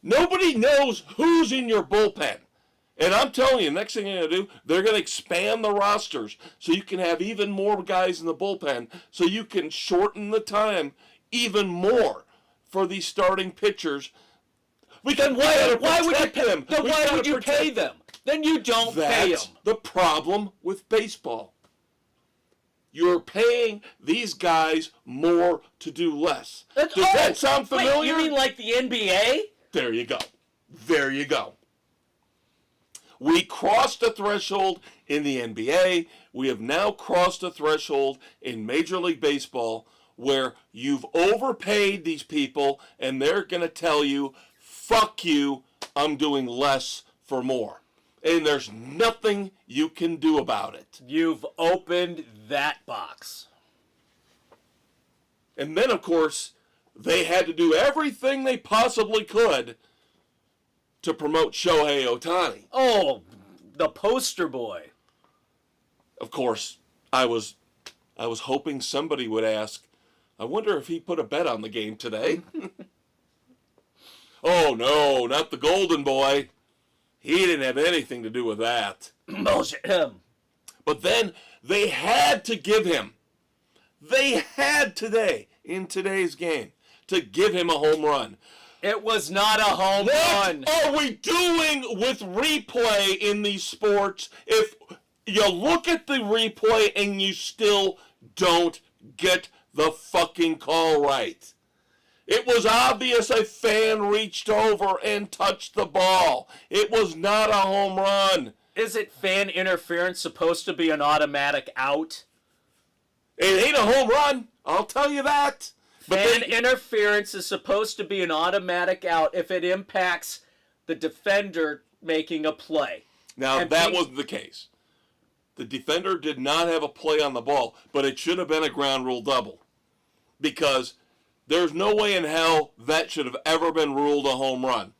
Nobody knows who's in your bullpen. And I'm telling you, next thing they're going to do, they're going to expand the rosters so you can have even more guys in the bullpen so you can shorten the time even more for these starting pitchers. Why would you pay them? Then why would you pay them? Then you don't pay them. That's the problem with baseball. You're paying these guys more to do less. Does that sound familiar? Wait, you mean like the NBA? There you go. There you go. We crossed a threshold in the NBA. We have now crossed a threshold in Major League Baseball where you've overpaid these people and they're going to tell you, fuck you, I'm doing less for more. And there's nothing you can do about it. You've opened that box. And then, of course, they had to do everything they possibly could to promote Shohei Ohtani. Oh, the poster boy. Of course, I was hoping somebody would ask, I wonder if he put a bet on the game today. Oh, no, not the golden boy. He didn't have anything to do with that. Bullshit. But then they had to give him, in today's game, to give him a home run. It was not a home run. What are we doing with replay in these sports if you look at the replay and you still don't get the fucking call right? It was obvious a fan reached over and touched the ball. It was not a home run. Is it fan interference supposed to be an automatic out? It ain't a home run, I'll tell you that. Fan interference is supposed to be an automatic out if it impacts the defender making a play. Now, and that wasn't the case. The defender did not have a play on the ball, but it should have been a ground rule double. Because there's no way in hell that should have ever been ruled a home run.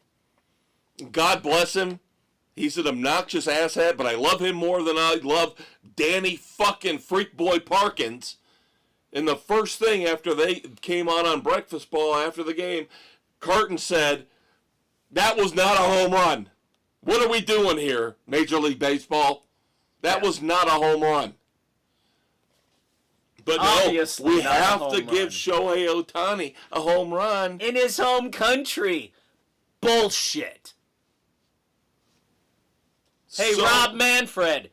God bless him. He's an obnoxious asshat, but I love him more than I love Danny fucking Freak Boy Parkins. And the first thing after they came on Breakfast Ball after the game, Carton said, that was not a home run. What are we doing here, Major League Baseball? That was not a home run. But obviously no, we have to give Shohei Ohtani a home run. In his home country. Bullshit. Hey, Rob Manfred.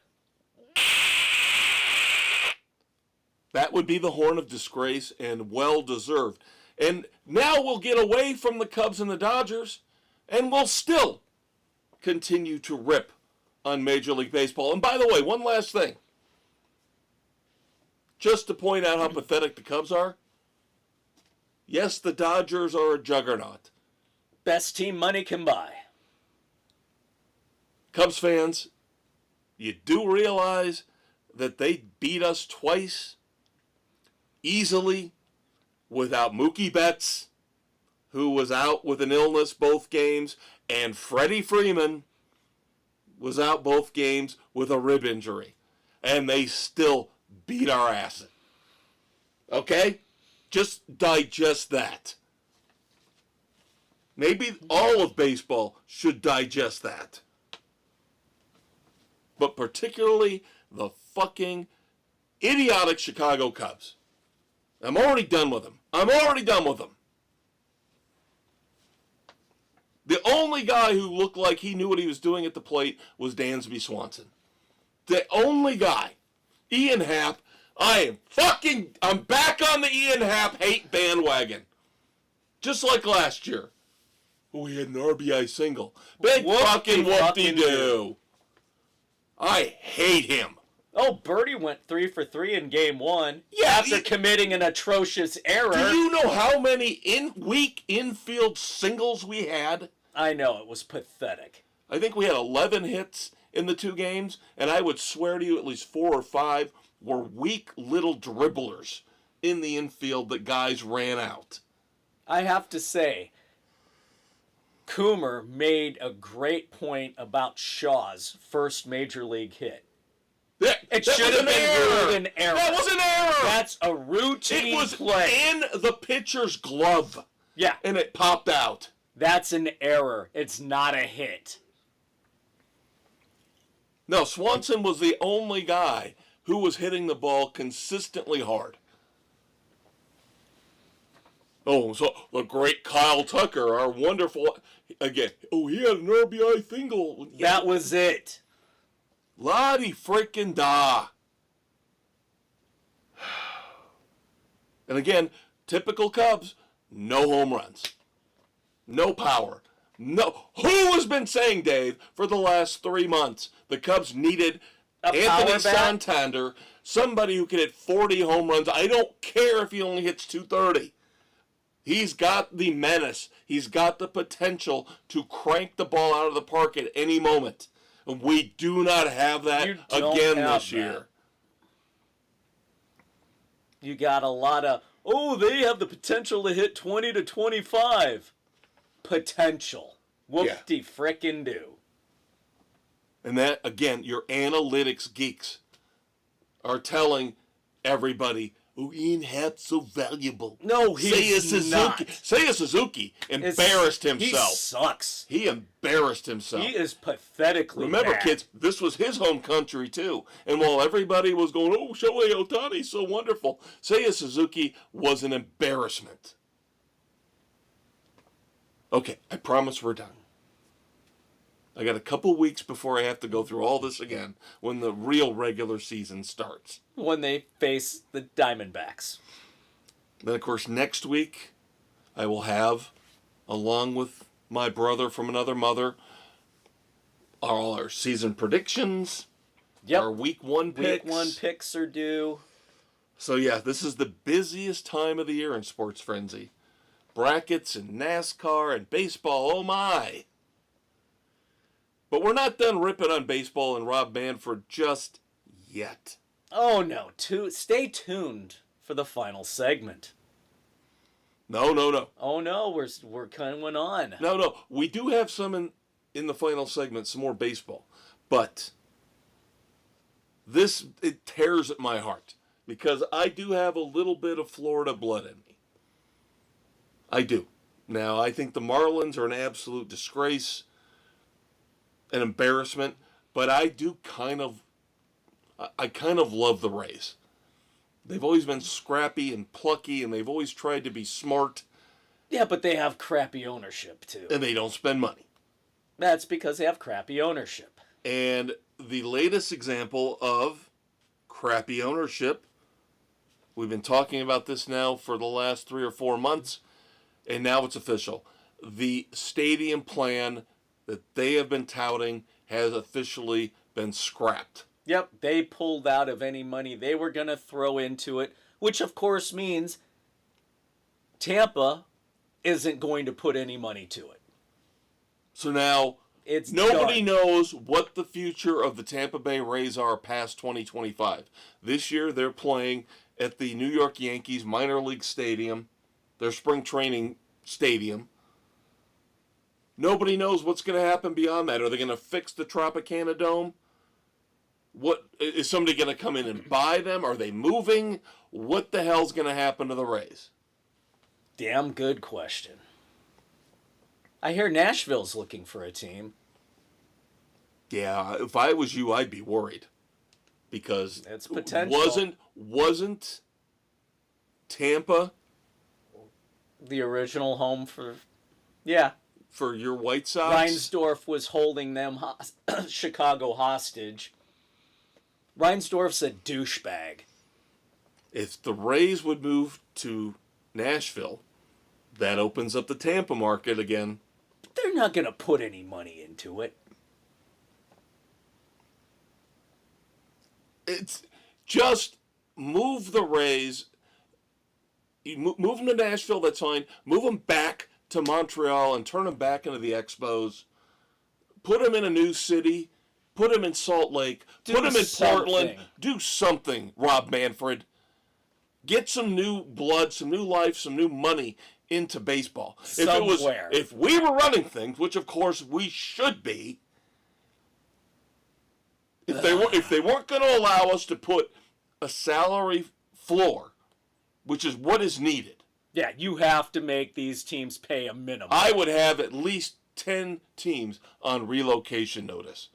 That would be the horn of disgrace and well-deserved. And now we'll get away from the Cubs and the Dodgers, and we'll still continue to rip on Major League Baseball. And by the way, one last thing. Just to point out how pathetic the Cubs are. Yes, the Dodgers are a juggernaut. Best team money can buy. Cubs fans, you do realize that they beat us twice easily without Mookie Betts, who was out with an illness both games, and Freddie Freeman was out both games with a rib injury. And they still beat our ass. Okay? Just digest that. Maybe all of baseball should digest that. but particularly the fucking idiotic Chicago Cubs. I'm already done with them. The only guy who looked like he knew what he was doing at the plate was Dansby Swanson. The only guy. Ian Happ. I'm back on the Ian Happ hate bandwagon. Just like last year. Oh, he had an RBI single. Big fucking whoop-de-doo. I hate him. Oh, Birdie went 3 for 3 in game 1 after committing an atrocious error. Do you know how many weak infield singles we had? I know, it was pathetic. I think we had 11 hits in the 2 games, and I would swear to you at least 4 or 5 were weak little dribblers in the infield that guys ran out. I have to say, Coomer made a great point about Shaw's first major league hit. It should have been an error. That was an error. That's a routine play. It was play. in the pitcher's glove. Yeah. And it popped out. That's an error. It's not a hit. No, Swanson was the only guy who was hitting the ball consistently hard. Oh, so the great Kyle Tucker, our wonderful, again, he had an RBI single. That was it. Lottie freaking da. And again, typical Cubs, no home runs. No power. No. Who has been saying, Dave, for the last 3 months, the Cubs needed Anthony Santander, somebody who can hit 40 home runs. I don't care if he only hits 230. He's got the menace. He's got the potential to crank the ball out of the park at any moment. We do not have that again this year. You got a lot of, they have the potential to hit 20 to 25. Potential. Whoop-de-frickin-do. And that, again, your analytics geeks are telling everybody, Ian Happ's so valuable. No, he's not. Seiya Suzuki embarrassed himself. He sucks. He embarrassed himself. He is pathetically Remember, bad. kids, this was his home country, too. And while everybody was going, Shohei Ohtani's so wonderful, Seiya Suzuki was an embarrassment. Okay, I promise we're done. I got a couple weeks before I have to go through all this again when the real regular season starts. When they face the Diamondbacks. Then, of course, next week I will have, along with my brother from another mother, all our season predictions, our week 1 picks. Week 1 picks are due. So, yeah, this is the busiest time of the year in Sports Frenzy. Brackets and NASCAR and baseball, oh my! But we're not done ripping on baseball and Rob Manfred just yet. Oh no, stay tuned for the final segment. No. Oh no, we're coming on. No, we do have some in the final segment, some more baseball. But it tears at my heart because I do have a little bit of Florida blood in me. I do. Now, I think the Marlins are an absolute disgrace, an embarrassment, but I kind of love the Rays. They've always been scrappy and plucky, and they've always tried to be smart. Yeah, but they have crappy ownership, too. And they don't spend money. That's because they have crappy ownership. And the latest example of crappy ownership, we've been talking about this now for the last 3 or 4 months, and now it's official. The stadium plan that they have been touting has officially been scrapped. Yep, they pulled out of any money they were going to throw into it, which of course means Tampa isn't going to put any money to it. So now nobody knows what the future of the Tampa Bay Rays are past 2025. This year they're playing at the New York Yankees minor league stadium, their spring training stadium. Nobody knows what's going to happen beyond that. Are they going to fix the Tropicana Dome? What is somebody going to come in and buy them? Are they moving? What the hell's going to happen to the Rays? Damn good question. I hear Nashville's looking for a team. Yeah, if I was you, I'd be worried. Because it's potential. Wasn't Tampa the original home for... Yeah. For your White Sox? Reinsdorf was holding them Chicago hostage. Reinsdorf's a douchebag. If the Rays would move to Nashville, that opens up the Tampa market again. They're not going to put any money into it. It's just move the Rays. You move them to Nashville, that's fine. Move them back to Montreal and turn them back into the Expos. Put them in a new city. Put them in Salt Lake. Put them in Portland. Do something, Rob Manfred. Get some new blood, some new life, some new money into baseball. Somewhere. If we were running things, which of course we should be, if they weren't going to allow us to put a salary floor, which is what is needed. Yeah, you have to make these teams pay a minimum. I would have at least 10 teams on relocation notice,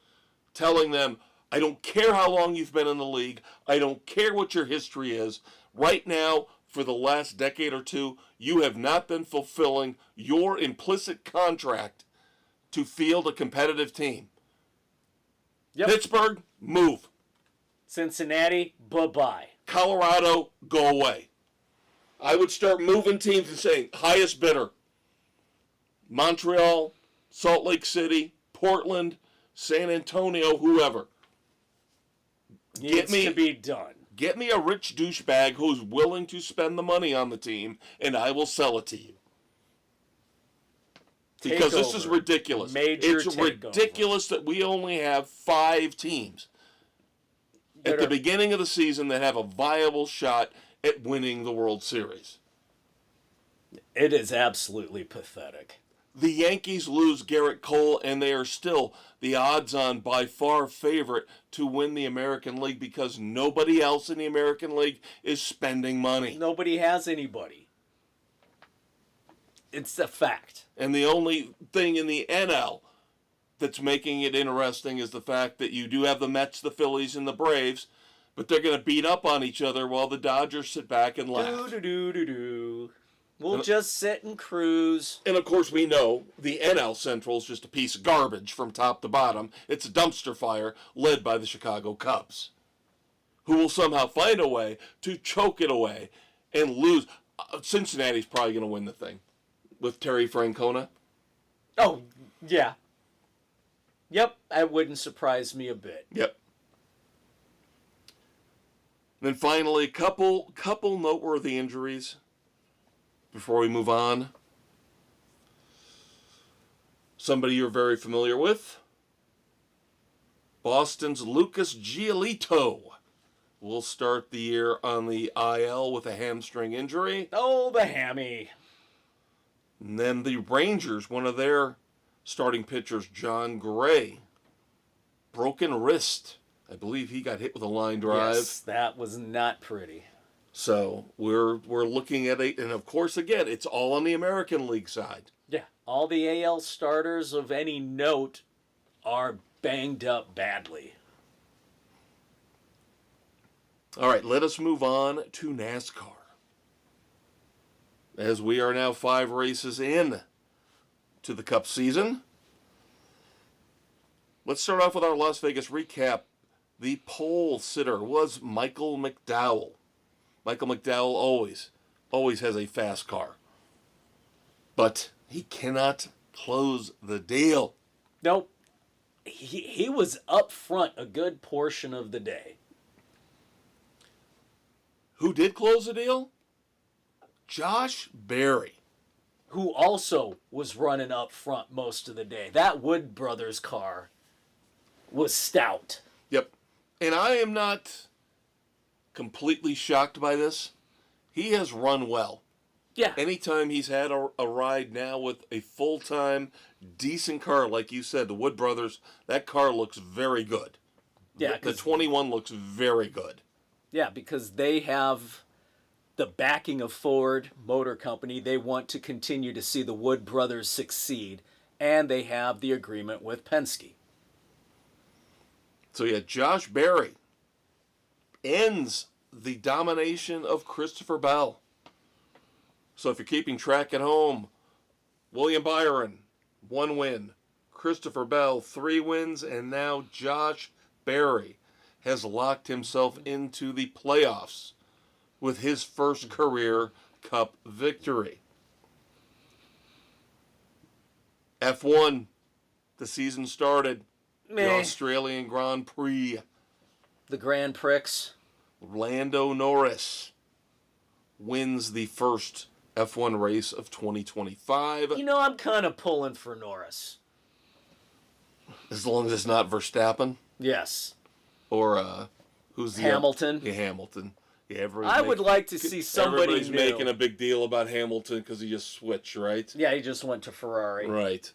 telling them, I don't care how long you've been in the league. I don't care what your history is. Right now, for the last decade or two, you have not been fulfilling your implicit contract to field a competitive team. Yep. Pittsburgh, move. Cincinnati, bye-bye. Colorado, go away. I would start moving teams and saying, highest bidder. Montreal, Salt Lake City, Portland, San Antonio, whoever. Needs to be done. Get me a rich douchebag who's willing to spend the money on the team, and I will sell it to you. Because this is ridiculous. It's ridiculous that we only have 5 teams at the beginning of the season that have a viable shot at winning the World Series. It is absolutely pathetic. The Yankees lose Garrett Cole, and they are still the odds-on by far favorite to win the American League because nobody else in the American League is spending money. Nobody has anybody. It's a fact. And the only thing in the NL that's making it interesting is the fact that you do have the Mets, the Phillies, and the Braves, but they're going to beat up on each other while the Dodgers sit back and laugh. We'll just sit and cruise. And, of course, we know the NL Central is just a piece of garbage from top to bottom. It's a dumpster fire led by the Chicago Cubs, who will somehow find a way to choke it away and lose. Cincinnati's probably going to win the thing with Terry Francona. Oh, yeah. Yep, that wouldn't surprise me a bit. Yep. Then finally, a couple noteworthy injuries before we move on. Somebody you're very familiar with. Boston's Lucas Giolito will start the year on the IL with a hamstring injury. Oh, the hammy. And then the Rangers, one of their starting pitchers, John Gray, broken wrist. I believe he got hit with a line drive. Yes, that was not pretty. So we're looking at it, and of course, again, it's all on the American League side. Yeah, all the AL starters of any note are banged up badly. All right, let us move on to NASCAR. As we are now 5 races in to the Cup season. Let's start off with our Las Vegas recap. The pole sitter was Michael McDowell. Michael McDowell always has a fast car. But he cannot close the deal. Nope. He was up front a good portion of the day. Who did close the deal? Josh Berry. Who also was running up front most of the day. That Wood Brothers car was stout. Yep. And I am not completely shocked by this. He has run well. Yeah. Anytime he's had a ride now with a full-time, decent car, like you said, the Wood Brothers, that car looks very good. Yeah. The 21 looks very good. Yeah, because they have the backing of Ford Motor Company. They want to continue to see the Wood Brothers succeed, and they have the agreement with Penske. So yeah, Josh Berry ends the domination of Christopher Bell. So if you're keeping track at home, William Byron, 1 win. Christopher Bell, 3 wins. And now Josh Berry has locked himself into the playoffs with his first career Cup victory. F1, the season started. The Australian Grand Prix. The Grand Prix. Lando Norris wins the first F1 race of 2025. You know, I'm kind of pulling for Norris. As long as it's not Verstappen. Yes. Or, who's the Hamilton. Yeah, Hamilton. Yeah, I would like to see somebody everybody's new. making a big deal about Hamilton because he just switched, right? Yeah, he just went to Ferrari. Right.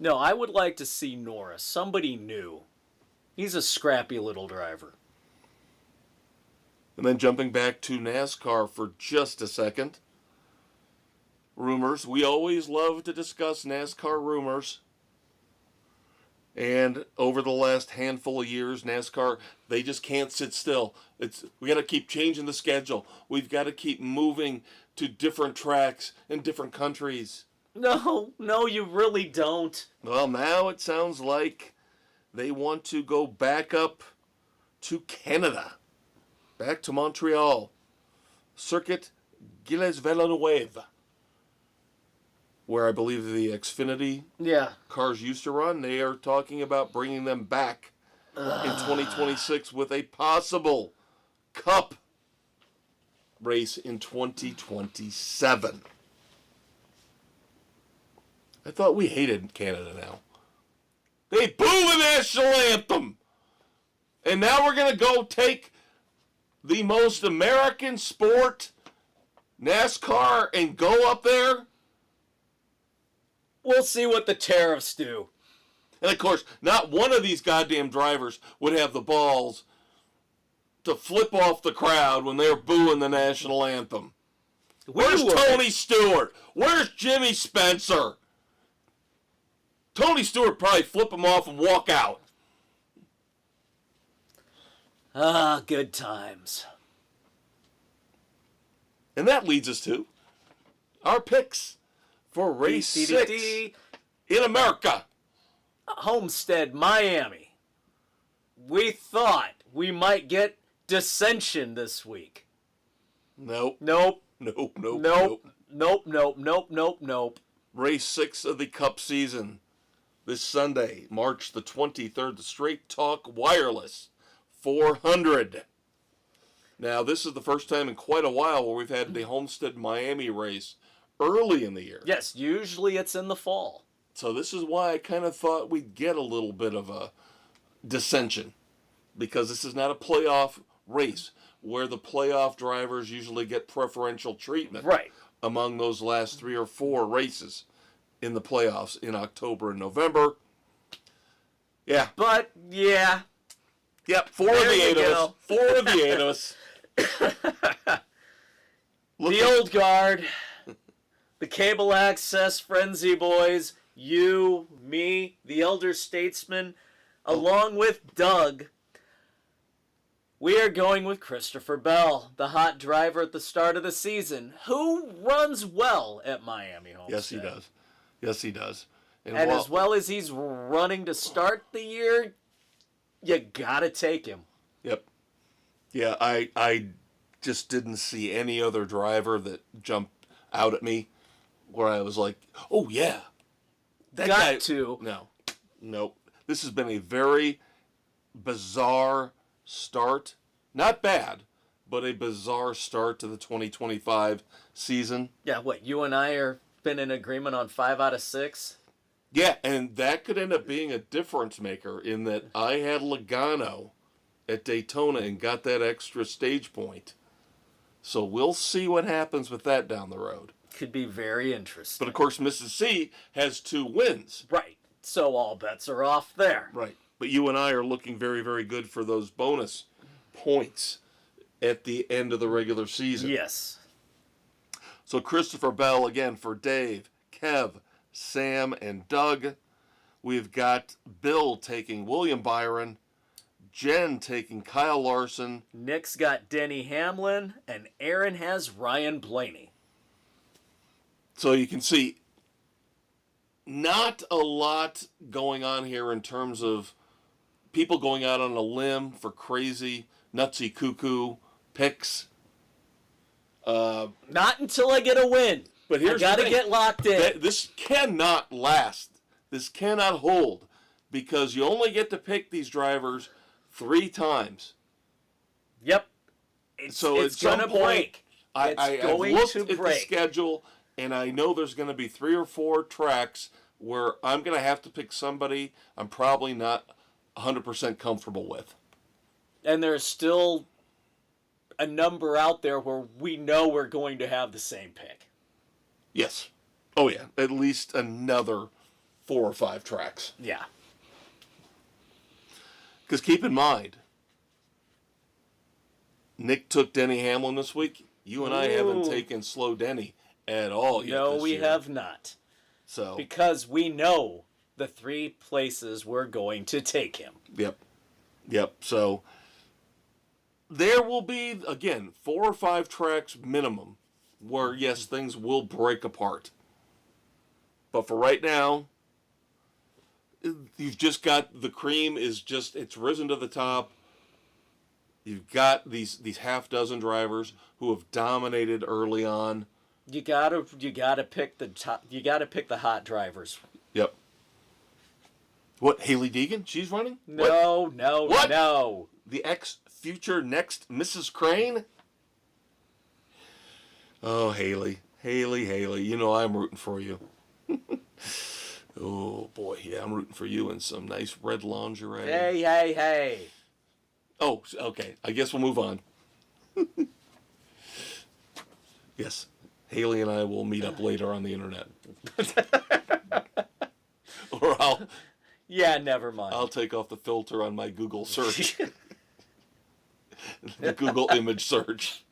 No, I would like to see Norris. Somebody new. He's a scrappy little driver. And then jumping back to NASCAR for just a second. Rumors. We always love to discuss NASCAR rumors. And over the last handful of years, NASCAR, they just can't sit still. We got to keep changing the schedule. We've got to keep moving to different tracks in different countries. No, you really don't. Well, now it sounds like they want to go back up to Canada. Back to Montreal. Circuit Gilles Villeneuve. Where I believe the Xfinity cars used to run. They are talking about bringing them back in 2026 with a possible Cup race in 2027. I thought we hated Canada now. They boo the national anthem! And now we're going to go take the most American sport, NASCAR, and go up there? We'll see what the tariffs do. And of course, not one of these goddamn drivers would have the balls to flip off the crowd when they're booing the national anthem. Where's Tony Stewart? Where's Jimmy Spencer? Tony Stewart probably flip him off and walk out. Good times. And that leads us to our picks for race 6 in America. Homestead, Miami. We thought we might get dissension this week. Nope. Nope. Nope, nope, Nope. nope. Nope, nope, nope, nope, nope. Race 6 of the Cup season. This Sunday, March the 23rd, the Straight Talk Wireless 400. Now, this is the first time in quite a while where we've had the Homestead Miami race early in the year. Yes, usually it's in the fall. So this is why I kind of thought we'd get a little bit of a dissension. Because this is not a playoff race where the playoff drivers usually get preferential treatment. Right. Among those last 3 or 4 races in the playoffs in October and November. Yeah. But, yeah. Yep, 4 of the 8 of us. 4 of the 8 of us. The old guard, the cable access frenzy boys, you, me, the elder statesman, along with Doug, we are going with Christopher Bell, the hot driver at the start of the season, who runs well at Miami Homestead. Yes, he does. Yes, he does. And as well as he's running to start the year, you gotta take him. Yep. Yeah, I just didn't see any other driver that jumped out at me where I was like, oh, yeah. That guy. To. No. Nope. This has been a very bizarre start. Not bad, but a bizarre start to the 2025 season. Yeah, what, you and I are been in agreement on 5 out of 6? Yeah, and that could end up being a difference maker in that I had Logano at Daytona and got that extra stage point. So we'll see what happens with that down the road. Could be very interesting. But of course, Mississippi has 2 wins. Right. So all bets are off there. Right. But you and I are looking very, very good for those bonus points at the end of the regular season. Yes. So Christopher Bell again for Dave, Kev, Sam, and Doug. We've got Bill taking William Byron, Jen taking Kyle Larson. Nick's got Denny Hamlin, and Aaron has Ryan Blaney. So you can see not a lot going on here in terms of people going out on a limb for crazy, nutsy, cuckoo picks. Not until I get a win. But here's I got the to thing. get locked in. This cannot last. This cannot hold because you only get to pick these drivers 3 times. Yep. So it's at some going to point, break. I've looked at the schedule, and I know there's going to be 3 or 4 tracks where I'm going to have to pick somebody I'm probably not 100% comfortable with. And there's still a number out there where we know we're going to have the same pick. Yes. Oh, yeah. At least another 4 or 5 tracks. Yeah. Because keep in mind, Nick took Denny Hamlin this week. You and I haven't taken Slow Denny at all yet. No, we year. have not. So because we know the 3 places we're going to take him. Yep. So there will be, again, 4 or 5 tracks minimum where, yes, things will break apart. But for right now, you've just got the cream it's risen to the top. You've got these half dozen drivers who have dominated early on. You gotta pick the top. You gotta pick the hot drivers. Yep. What, Haley Deegan? She's running? No. The future next Mrs. Crane? Oh, Haley. You know I'm rooting for you. Oh, boy. Yeah, I'm rooting for you in some nice red lingerie. Hey. Oh, okay. I guess we'll move on. Yes. Haley and I will meet up later on the internet. Or Yeah, never mind. I'll take off the filter on my Google search. The Google image search.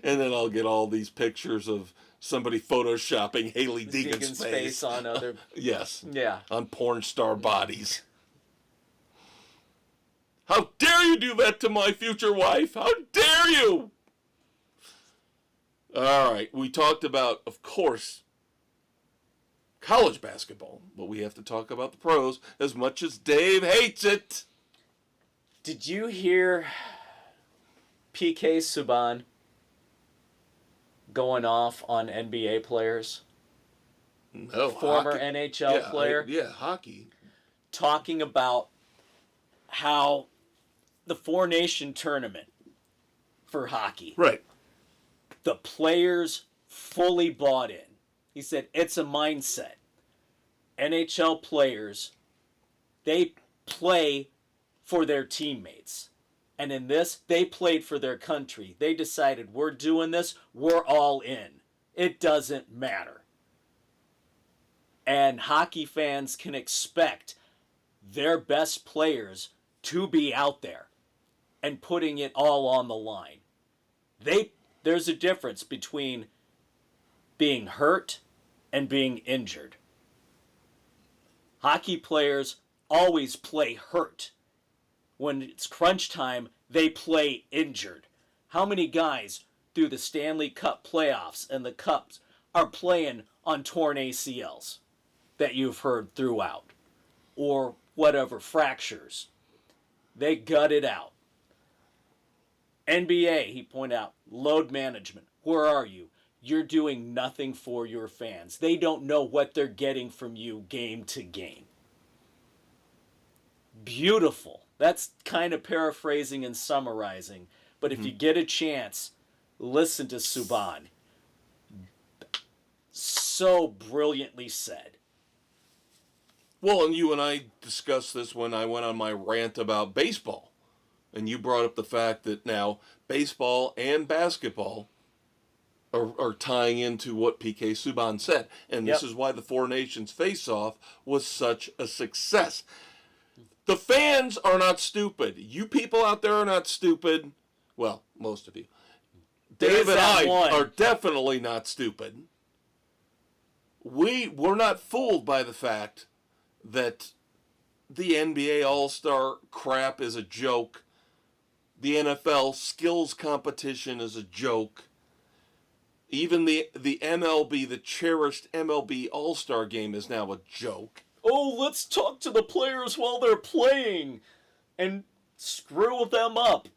And then I'll get all these pictures of somebody photoshopping Haley Deegan's face on other... Yes. Yeah. On porn star bodies. How dare you do that to my future wife? How dare you? All right. We talked about, of course, college basketball, but we have to talk about the pros as much as Dave hates it. Did you hear PK Subban going off on NBA players? No, Former hockey. NHL player. Hockey. Talking about how the 4-Nation tournament for hockey. Right. The players fully bought in. He said it's a mindset. NHL players, they play for their teammates. And in this, they played for their country. They decided, we're doing this, we're all in. It doesn't matter. And hockey fans can expect their best players to be out there and putting it all on the line. There's a difference between being hurt and being injured. Hockey players always play hurt. When it's crunch time, they play injured. How many guys through the Stanley Cup playoffs and the Cups are playing on torn ACLs that you've heard throughout? Or whatever, fractures. They gut it out. NBA, he pointed out, load management. Where are you? You're doing nothing for your fans. They don't know what they're getting from you game to game. Beautiful. That's kind of paraphrasing and summarizing. But if you get a chance, listen to Subban. So brilliantly said. Well, and you and I discussed this when I went on my rant about baseball. And you brought up the fact that now baseball and basketball are tying into what PK Subban said. And this is why the 4 Nations face-off was such a success. The fans are not stupid. You people out there are not stupid. Well, most of you. Dave and I are definitely not stupid. We're not fooled by the fact that the NBA All-Star crap is a joke. The NFL skills competition is a joke. Even the MLB, the cherished MLB All-Star game is now a joke. Oh, let's talk to the players while they're playing and screw them up.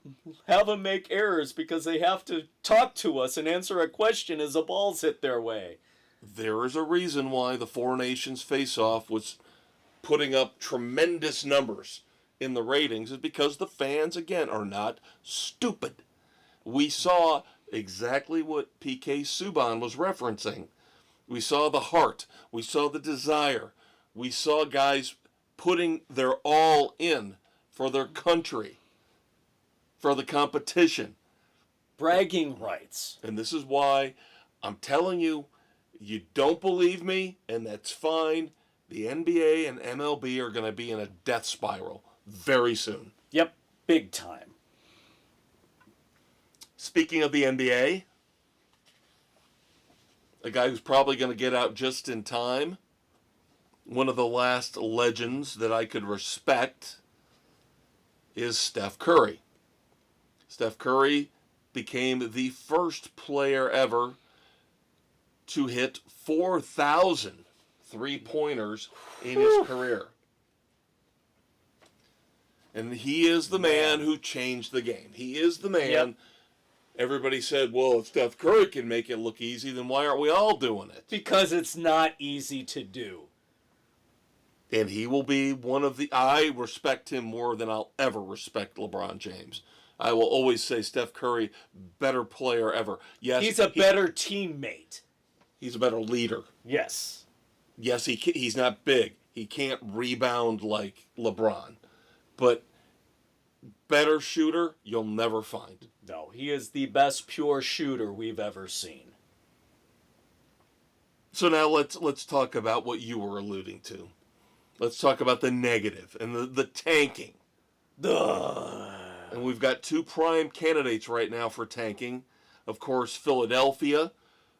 Have them make errors because they have to talk to us and answer a question as the ball's hit their way. There is a reason why the Four Nations face-off was putting up tremendous numbers in the ratings, is because the fans, again, are not stupid. We saw exactly what PK Subban was referencing. We saw the heart. We saw the desire. We saw guys putting their all in for their country, for the competition. Bragging rights. And this is why I'm telling you, you don't believe me, and that's fine. The NBA and MLB are going to be in a death spiral very soon. Yep, big time. Speaking of the NBA, a guy who's probably going to get out just in time, one of the last legends that I could respect is Steph Curry. Steph Curry became the first player ever to hit 4,000 three-pointers in his career. And he is the man who changed the game. He is the man. Yep. Everybody said, well, if Steph Curry can make it look easy, then why aren't we all doing it? Because it's not easy to do. And he will be one of the... I respect him more than I'll ever respect LeBron James. I will always say Steph Curry, better player ever. Yes, he's a better teammate. He's a better leader. Yes. Yes, he's not big. He can't rebound like LeBron. But better shooter, you'll never find. No, he is the best pure shooter we've ever seen. So now let's talk about what you were alluding to. Let's talk about the negative and the tanking. And we've got two prime candidates right now for tanking. Of course, Philadelphia.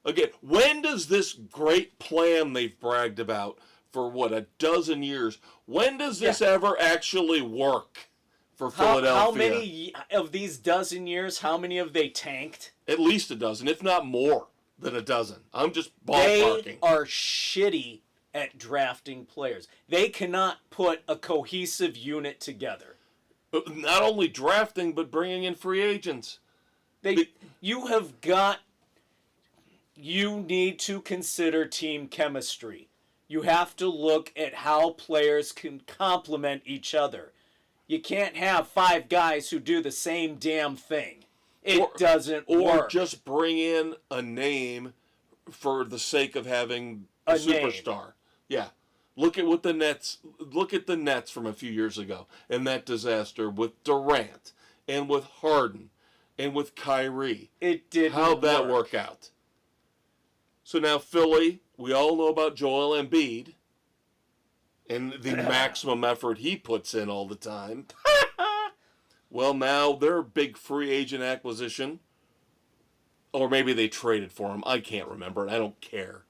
Again, when does this great plan they've bragged about for, a dozen years, when does this ever actually work for Philadelphia? How many of these dozen years, how many have they tanked? At least a dozen, if not more than a dozen. I'm just ballparking. They are shitty at drafting players. They cannot put a cohesive unit together. Not only drafting, but bringing in free agents. You need to consider team chemistry. You have to look at how players can complement each other. You can't have 5 guys who do the same damn thing. It doesn't work. Or just bring in a name for the sake of having a superstar. Name. Yeah. Look at the Nets from a few years ago and that disaster with Durant and with Harden and with Kyrie. It didn't How'd that work out? So now Philly, we all know about Joel Embiid and the maximum effort he puts in all the time. Well, now their big free agent acquisition, or maybe they traded for him. I can't remember. I don't care.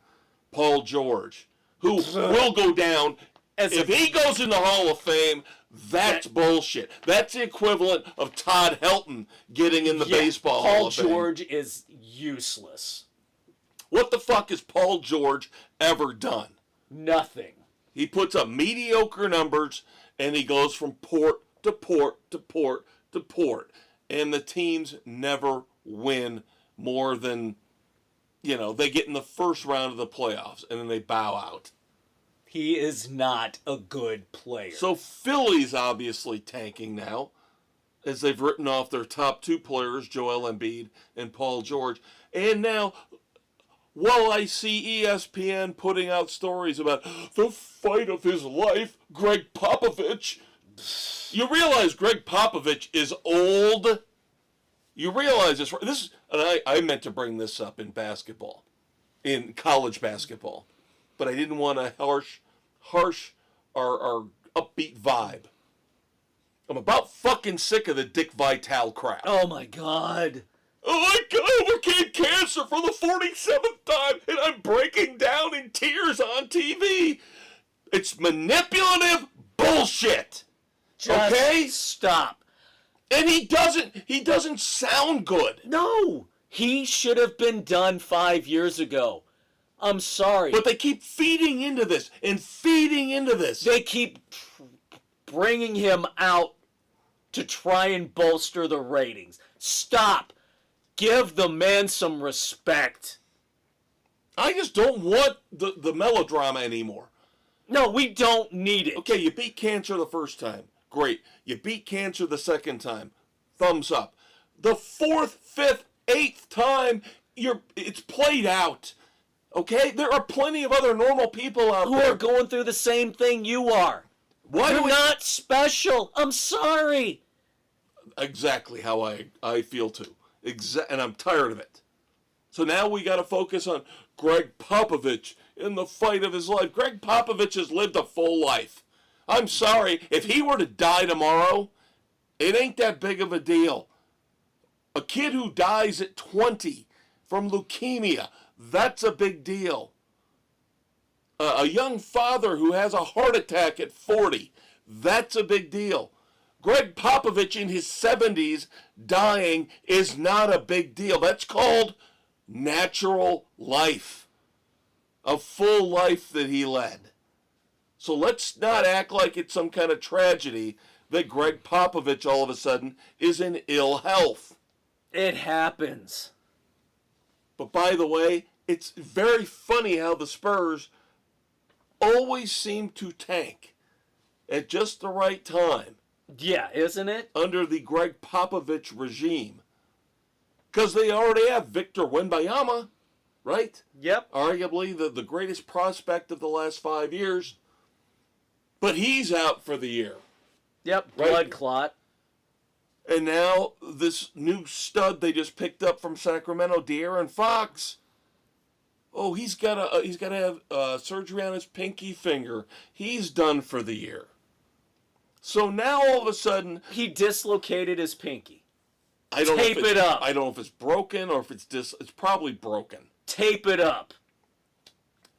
Paul George, who will go down. If he goes in the Hall of Fame, that's bullshit. That's the equivalent of Todd Helton getting in the baseball Hall of Fame. Paul George is useless. What the fuck has Paul George ever done? Nothing. He puts up mediocre numbers, and he goes from port to port to port to port. And the teams never win more than, they get in the first round of the playoffs, and then they bow out. He is not a good player. So Philly's obviously tanking now, as they've written off their top 2 players, Joel Embiid and Paul George. And now, while I see ESPN putting out stories about the fight of his life, Greg Popovich, you realize Greg Popovich is old? You realize this, and I meant to bring this up in basketball, in college basketball, but I didn't want a harsh or upbeat vibe. I'm about fucking sick of the Dick Vitale crap. Oh my God. Oh, I overcame cancer for the 47th time, and I'm breaking down in tears on TV. It's manipulative bullshit. bullshit. Just okay? stop. And he doesn't sound good. No, he should have been done 5 years ago. I'm sorry. But they keep feeding into this and feeding into this. They keep bringing him out to try and bolster the ratings. Stop. Give the man some respect. I just don't want the melodrama anymore. No, we don't need it. Okay, you beat cancer the first time. Great. You beat cancer the second time. Thumbs up. The fourth, fifth, eighth time, it's played out. Okay? There are plenty of other normal people out Who there are going through the same thing you are. You're not special. I'm sorry. Exactly how I feel too. And I'm tired of it. So now we got to focus on Greg Popovich in the fight of his life. Greg Popovich has lived a full life. I'm sorry, if he were to die tomorrow, it ain't that big of a deal. A kid who dies at 20 from leukemia, that's a big deal. A young father who has a heart attack at 40, that's a big deal. Greg Popovich in his 70s dying is not a big deal. That's called natural life. A full life that he led. So let's not act like it's some kind of tragedy that Greg Popovich all of a sudden is in ill health. It happens. But by the way, it's very funny how the Spurs always seem to tank at just the right time. Yeah, isn't it? Under the Greg Popovich regime. Because they already have Victor Wembanyama, right? Yep. Arguably the greatest prospect of the last 5 years. But he's out for the year. Yep, right? blood clot. And now this new stud they just picked up from Sacramento, De'Aaron Fox. Oh, he's got to have surgery on his pinky finger. He's done for the year. So now all of a sudden he dislocated his pinky. Tape it up. I don't know if it's broken or if it's probably broken. Tape it up.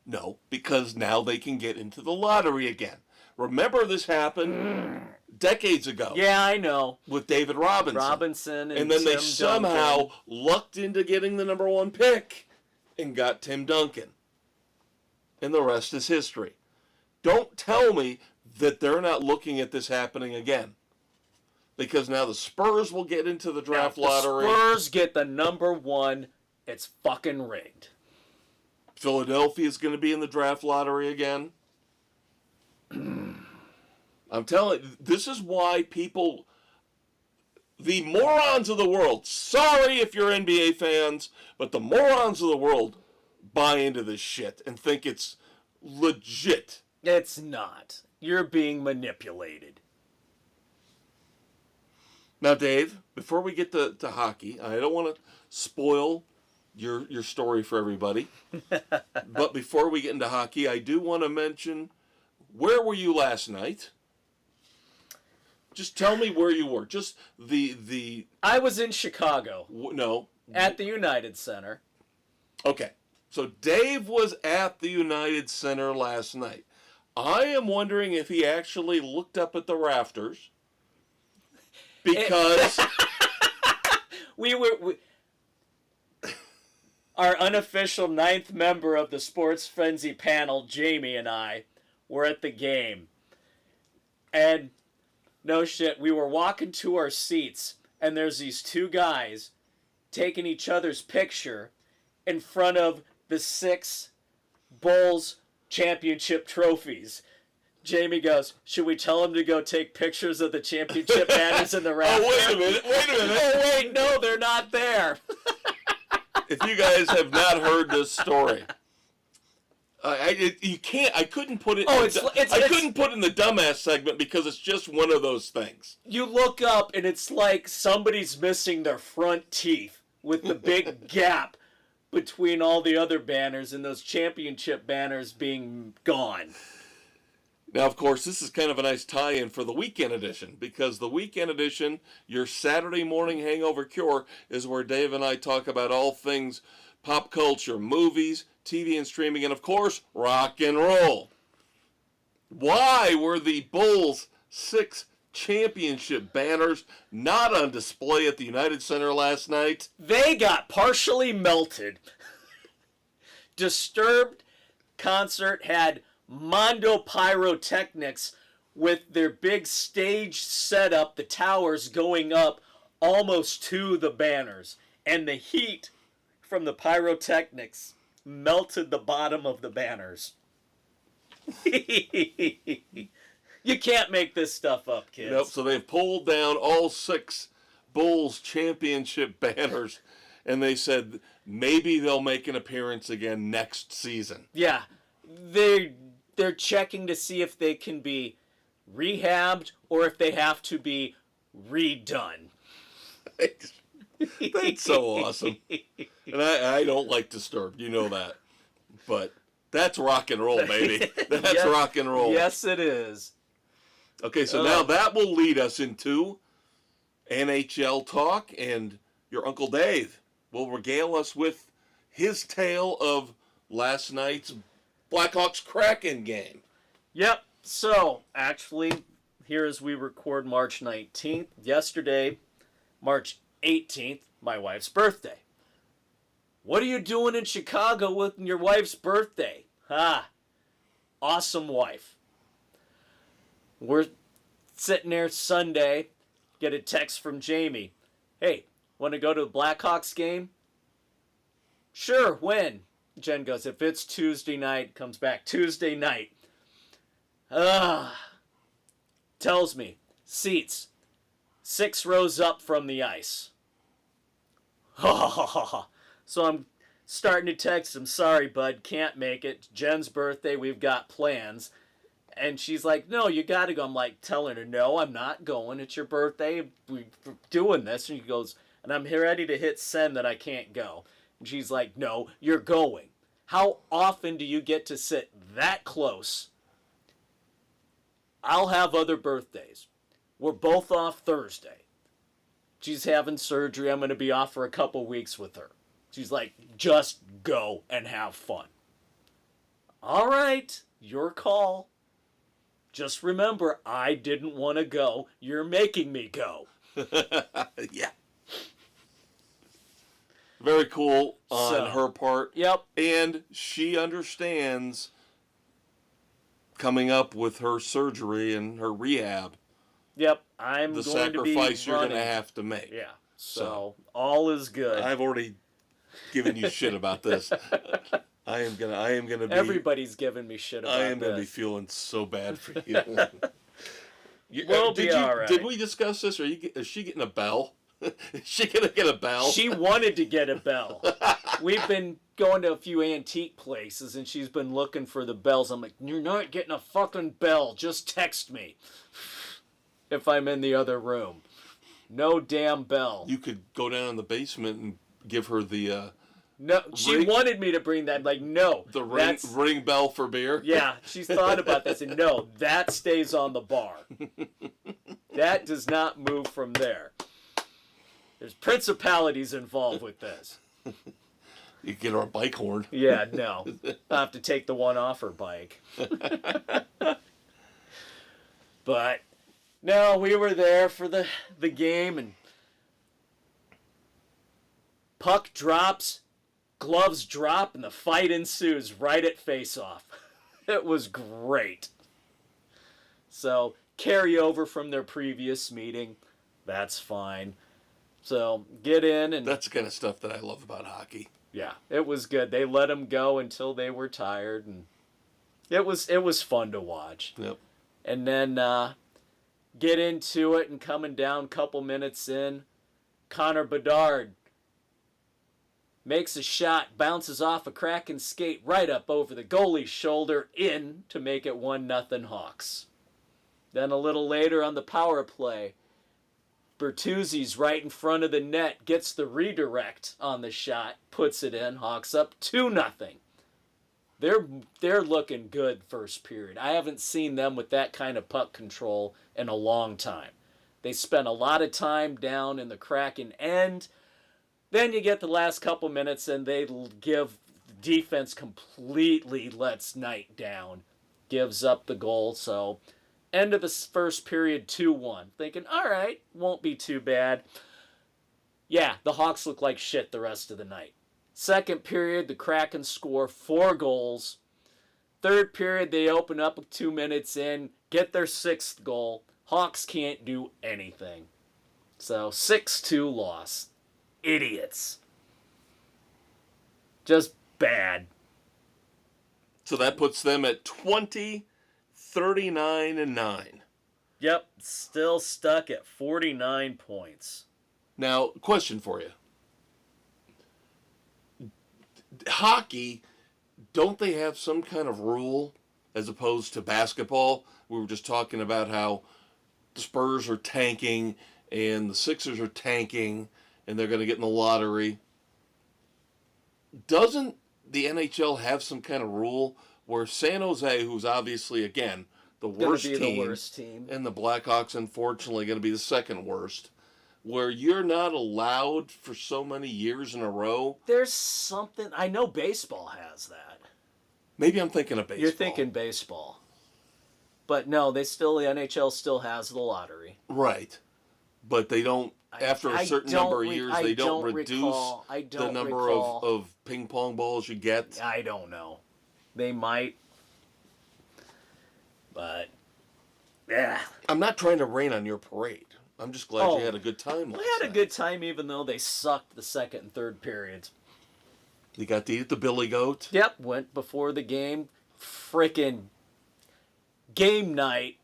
No, because now they can get into the lottery again. Remember this happened decades ago. Yeah, I know. With David Robinson. And then they Tim somehow Duncan. lucked into getting the number one pick and got Tim Duncan. And the rest is history. Don't tell me that they're not looking at this happening again. Because now the Spurs will get into the draft lottery. The Spurs get the number one. It's fucking rigged. Philadelphia is going to be in the draft lottery again. I'm telling you, this is why people, the morons of the world, sorry if you're NBA fans, but the morons of the world buy into this shit and think it's legit. It's not. You're being manipulated. Now, Dave, before we get to hockey, I don't want to spoil your story for everybody. But before we get into hockey, I do want to mention, where were you last night? Just tell me where you were. Just the. I was in Chicago. No. At the United Center. Okay. So Dave was at the United Center last night. I am wondering if he actually looked up at the rafters. Because our unofficial 9th member of the Sports Frenzy panel, Jamie, and I were at the game. And no shit, we were walking to our seats, and there's these two guys taking each other's picture in front of the 6 Bulls championship trophies. Jamie goes, should we tell him to go take pictures of the championship banners in the rafters? Oh, wait a minute. Oh, wait, no, they're not there. If you guys have not heard this story, you can't. I couldn't put it. I couldn't put it in the dumbass segment because it's just one of those things. You look up and it's like somebody's missing their front teeth with the big gap between all the other banners and those championship banners being gone. Now, of course, this is kind of a nice tie-in for the weekend edition, because the weekend edition, your Saturday morning hangover cure, is where Dave and I talk about all things pop culture, movies, TV and streaming, and of course, rock and roll. Why were the Bulls' 6 championship banners not on display at the United Center last night? They got partially melted. Disturbed concert had Mondo Pyrotechnics with their big stage setup, the towers going up almost to the banners. And the heat from the pyrotechnics melted the bottom of the banners. You can't make this stuff up, kids. Nope, so they pulled down all 6 Bulls championship banners, and they said maybe they'll make an appearance again next season. Yeah, they're checking to see if they can be rehabbed or if they have to be redone. That's so awesome. And I don't like Disturbed, you know that. But that's rock and roll, baby. That's Yes, rock and roll. Yes, it is. Okay, so now that will lead us into NHL talk, and your Uncle Dave will regale us with his tale of last night's Blackhawks Kraken game. Yep. So, actually, here as we record March 19th, yesterday, March 18th, my wife's birthday. What are you doing in Chicago with your wife's birthday? Awesome wife. We're sitting there Sunday, get a text from Jamie. Hey, want to go to the Blackhawks game? Sure, when? Jen goes, if it's Tuesday night, comes back Tuesday night. Tells me, seats, 6 rows up from the ice. So I'm starting to text him, sorry, bud, can't make it. It's Jen's birthday, we've got plans. And she's like, no, you got to go. I'm like telling her, no, I'm not going. It's your birthday. We're doing this. And she goes, and I'm here ready to hit send that I can't go. And she's like, no, you're going. How often do you get to sit that close? I'll have other birthdays. We're both off Thursday. She's having surgery. I'm going to be off for a couple weeks with her. She's like, just go and have fun. All right, your call. Just remember, I didn't want to go. You're making me go. Yeah. Very cool on her part. Yep. And she understands coming up with her surgery and her rehab. Yep. I'm the going to be sacrifice you're going running. to have to make. Yeah. So all is good. I've already given you shit about this. I am gonna be. Everybody's giving me shit about this. I am gonna be feeling so bad for you. We'll be all right. Did we discuss this? Is she getting a bell? Is she gonna get a bell? She wanted to get a bell. We've been going to a few antique places, and she's been looking for the bells. I'm like, you're not getting a fucking bell. Just text me if I'm in the other room. No damn bell. You could go down in the basement and give her the. No, she wanted me to bring that. Like, no. The ring bell for beer? Yeah, she's thought about this. And no, that stays on the bar. That does not move from there. There's principalities involved with this. You get her a bike horn. Yeah, no. I'll have to take the one off her bike. But, no, we were there for the game, and puck drops. Gloves drop, and the fight ensues right at face-off. It was great. So, carry over from their previous meeting. That's fine. So, get in and... That's the kind of stuff that I love about hockey. Yeah, it was good. They let them go until they were tired, and it was fun to watch. Yep. And then get into it, and coming down a couple minutes in, Connor Bedard makes a shot, bounces off a Kraken skate right up over the goalie's shoulder, in to make it 1-0 Hawks. Then a little later on the power play, Bertuzzi's right in front of the net, gets the redirect on the shot, puts it in, Hawks up 2-0. They're looking good first period. I haven't seen them with that kind of puck control in a long time. They spent a lot of time down in the Kraken end. Then you get the last couple minutes, and they give defense completely lets Knight down. gives up the goal. So, end of the first period, 2-1. Thinking, all right, won't be too bad. Yeah, the Hawks look like shit the rest of the night. Second period, the Kraken score 4 goals. Third period, they open up 2 minutes in, get their 6th goal. Hawks can't do anything. So, 6-2 loss. Idiots. Just bad. So that puts them at 20, 39, and 9. Yep, still stuck at 49 points. Now, question for you. Hockey, don't they have some kind of rule as opposed to basketball? We were just talking about how the Spurs are tanking and the Sixers are tanking and they're going to get in the lottery. Doesn't the NHL have some kind of rule where San Jose, who's obviously, again, the worst team, and the Blackhawks, unfortunately, going to be the second worst, where you're not allowed for so many years in a row? There's something... I know baseball has that. Maybe I'm thinking of baseball. You're thinking baseball. But no, the NHL still has the lottery. Right. But they don't, after a certain number of years, they don't reduce the number of ping pong balls you get. I don't know. They might. But, yeah. I'm not trying to rain on your parade. I'm just glad you had a good time last night. We had a good time even though they sucked the second and third periods. You got to eat the Billy Goat? Yep, went before the game. Frickin' game night,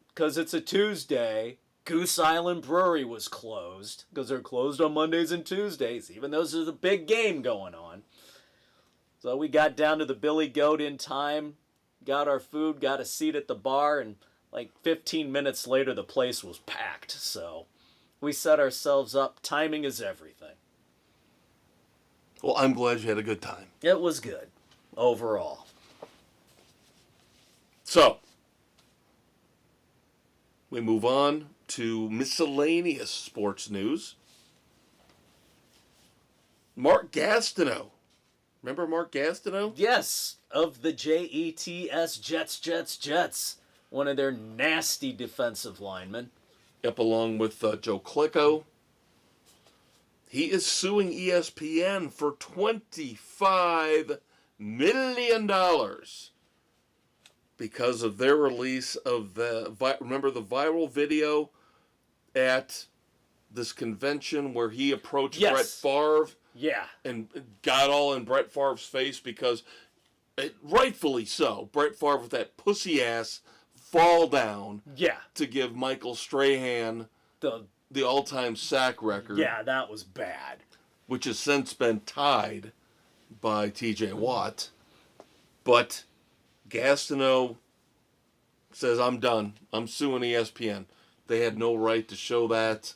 because it's a Tuesday. Goose Island Brewery was closed, because they're closed on Mondays and Tuesdays, even though there's a big game going on. So we got down to the Billy Goat in time, got our food, got a seat at the bar, and like 15 minutes later the place was packed. So we set ourselves up. Timing is everything. Well, I'm glad you had a good time. It was good, overall. So, we move on to miscellaneous sports news. Mark Gastineau. Remember Mark Gastineau? Yes, of the Jets, Jets. One of their nasty defensive linemen. Up along with Joe Klicko. He is suing ESPN for $25 million because of their release of remember the viral video at this convention where he approached Brett Favre? Yeah. And got all in Brett Favre's face because, rightfully so, Brett Favre with that pussy ass fall down to give Michael Strahan the all-time sack record. Yeah, that was bad. Which has since been tied by T.J. Watt. But Gastineau says, I'm done. I'm suing ESPN. They had no right to show that.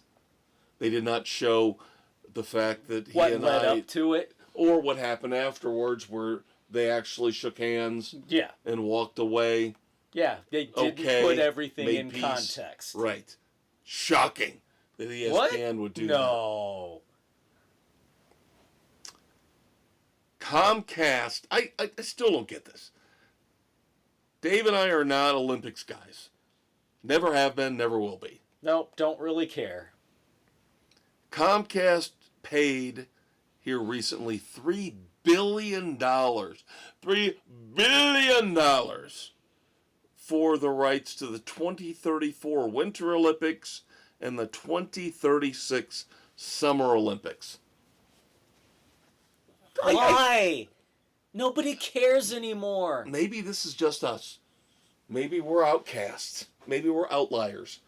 They did not show the fact that he and led up to it. Or what happened afterwards where they actually shook hands and walked away. Yeah, they didn't put everything in context. Right. Shocking that ESPN would do that. No. Comcast, I still don't get this. Dave and I are not Olympics guys. Never have been, never will be. Nope, don't really care. Comcast paid here recently $3 billion. $3 billion for the rights to the 2034 Winter Olympics and the 2036 Summer Olympics. Why? Nobody cares anymore. Maybe this is just us. Maybe we're outcasts. Maybe we're outliers.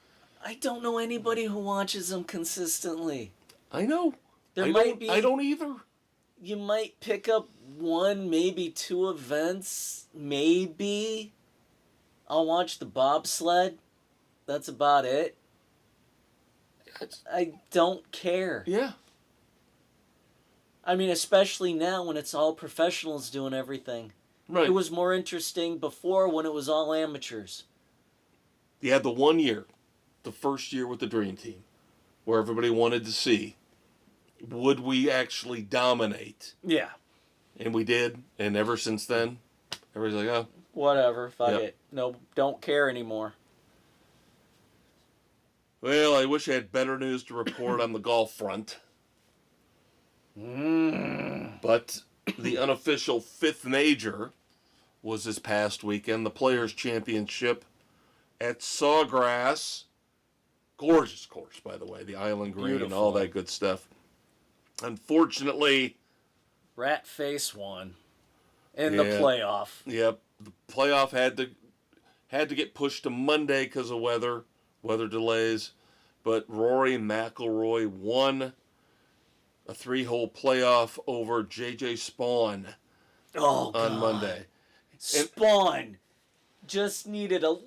I don't know anybody who watches them consistently. I know. I don't either. You might pick up one, maybe two events. Maybe. I'll watch the bobsled. That's about it. I don't care. Yeah. I mean, especially now when it's all professionals doing everything. Right. It was more interesting before when it was all amateurs. You had the 1 year, the first year with the Dream Team, where everybody wanted to see, would we actually dominate? Yeah. And we did, and ever since then, everybody's like, oh, Whatever. Fuck Yep. it. No, don't care anymore. Well, I wish I had better news to report on the golf front. But the unofficial fifth major was this past weekend, the Players' Championship at Sawgrass. Gorgeous course, by the way, the island green and all that good stuff. Unfortunately, Rat Face won in the playoff. Yep, the playoff had to get pushed to Monday because of weather delays. But Rory McIlroy won a 3-hole playoff over J.J. Spawn on Monday. Spawn just needed a little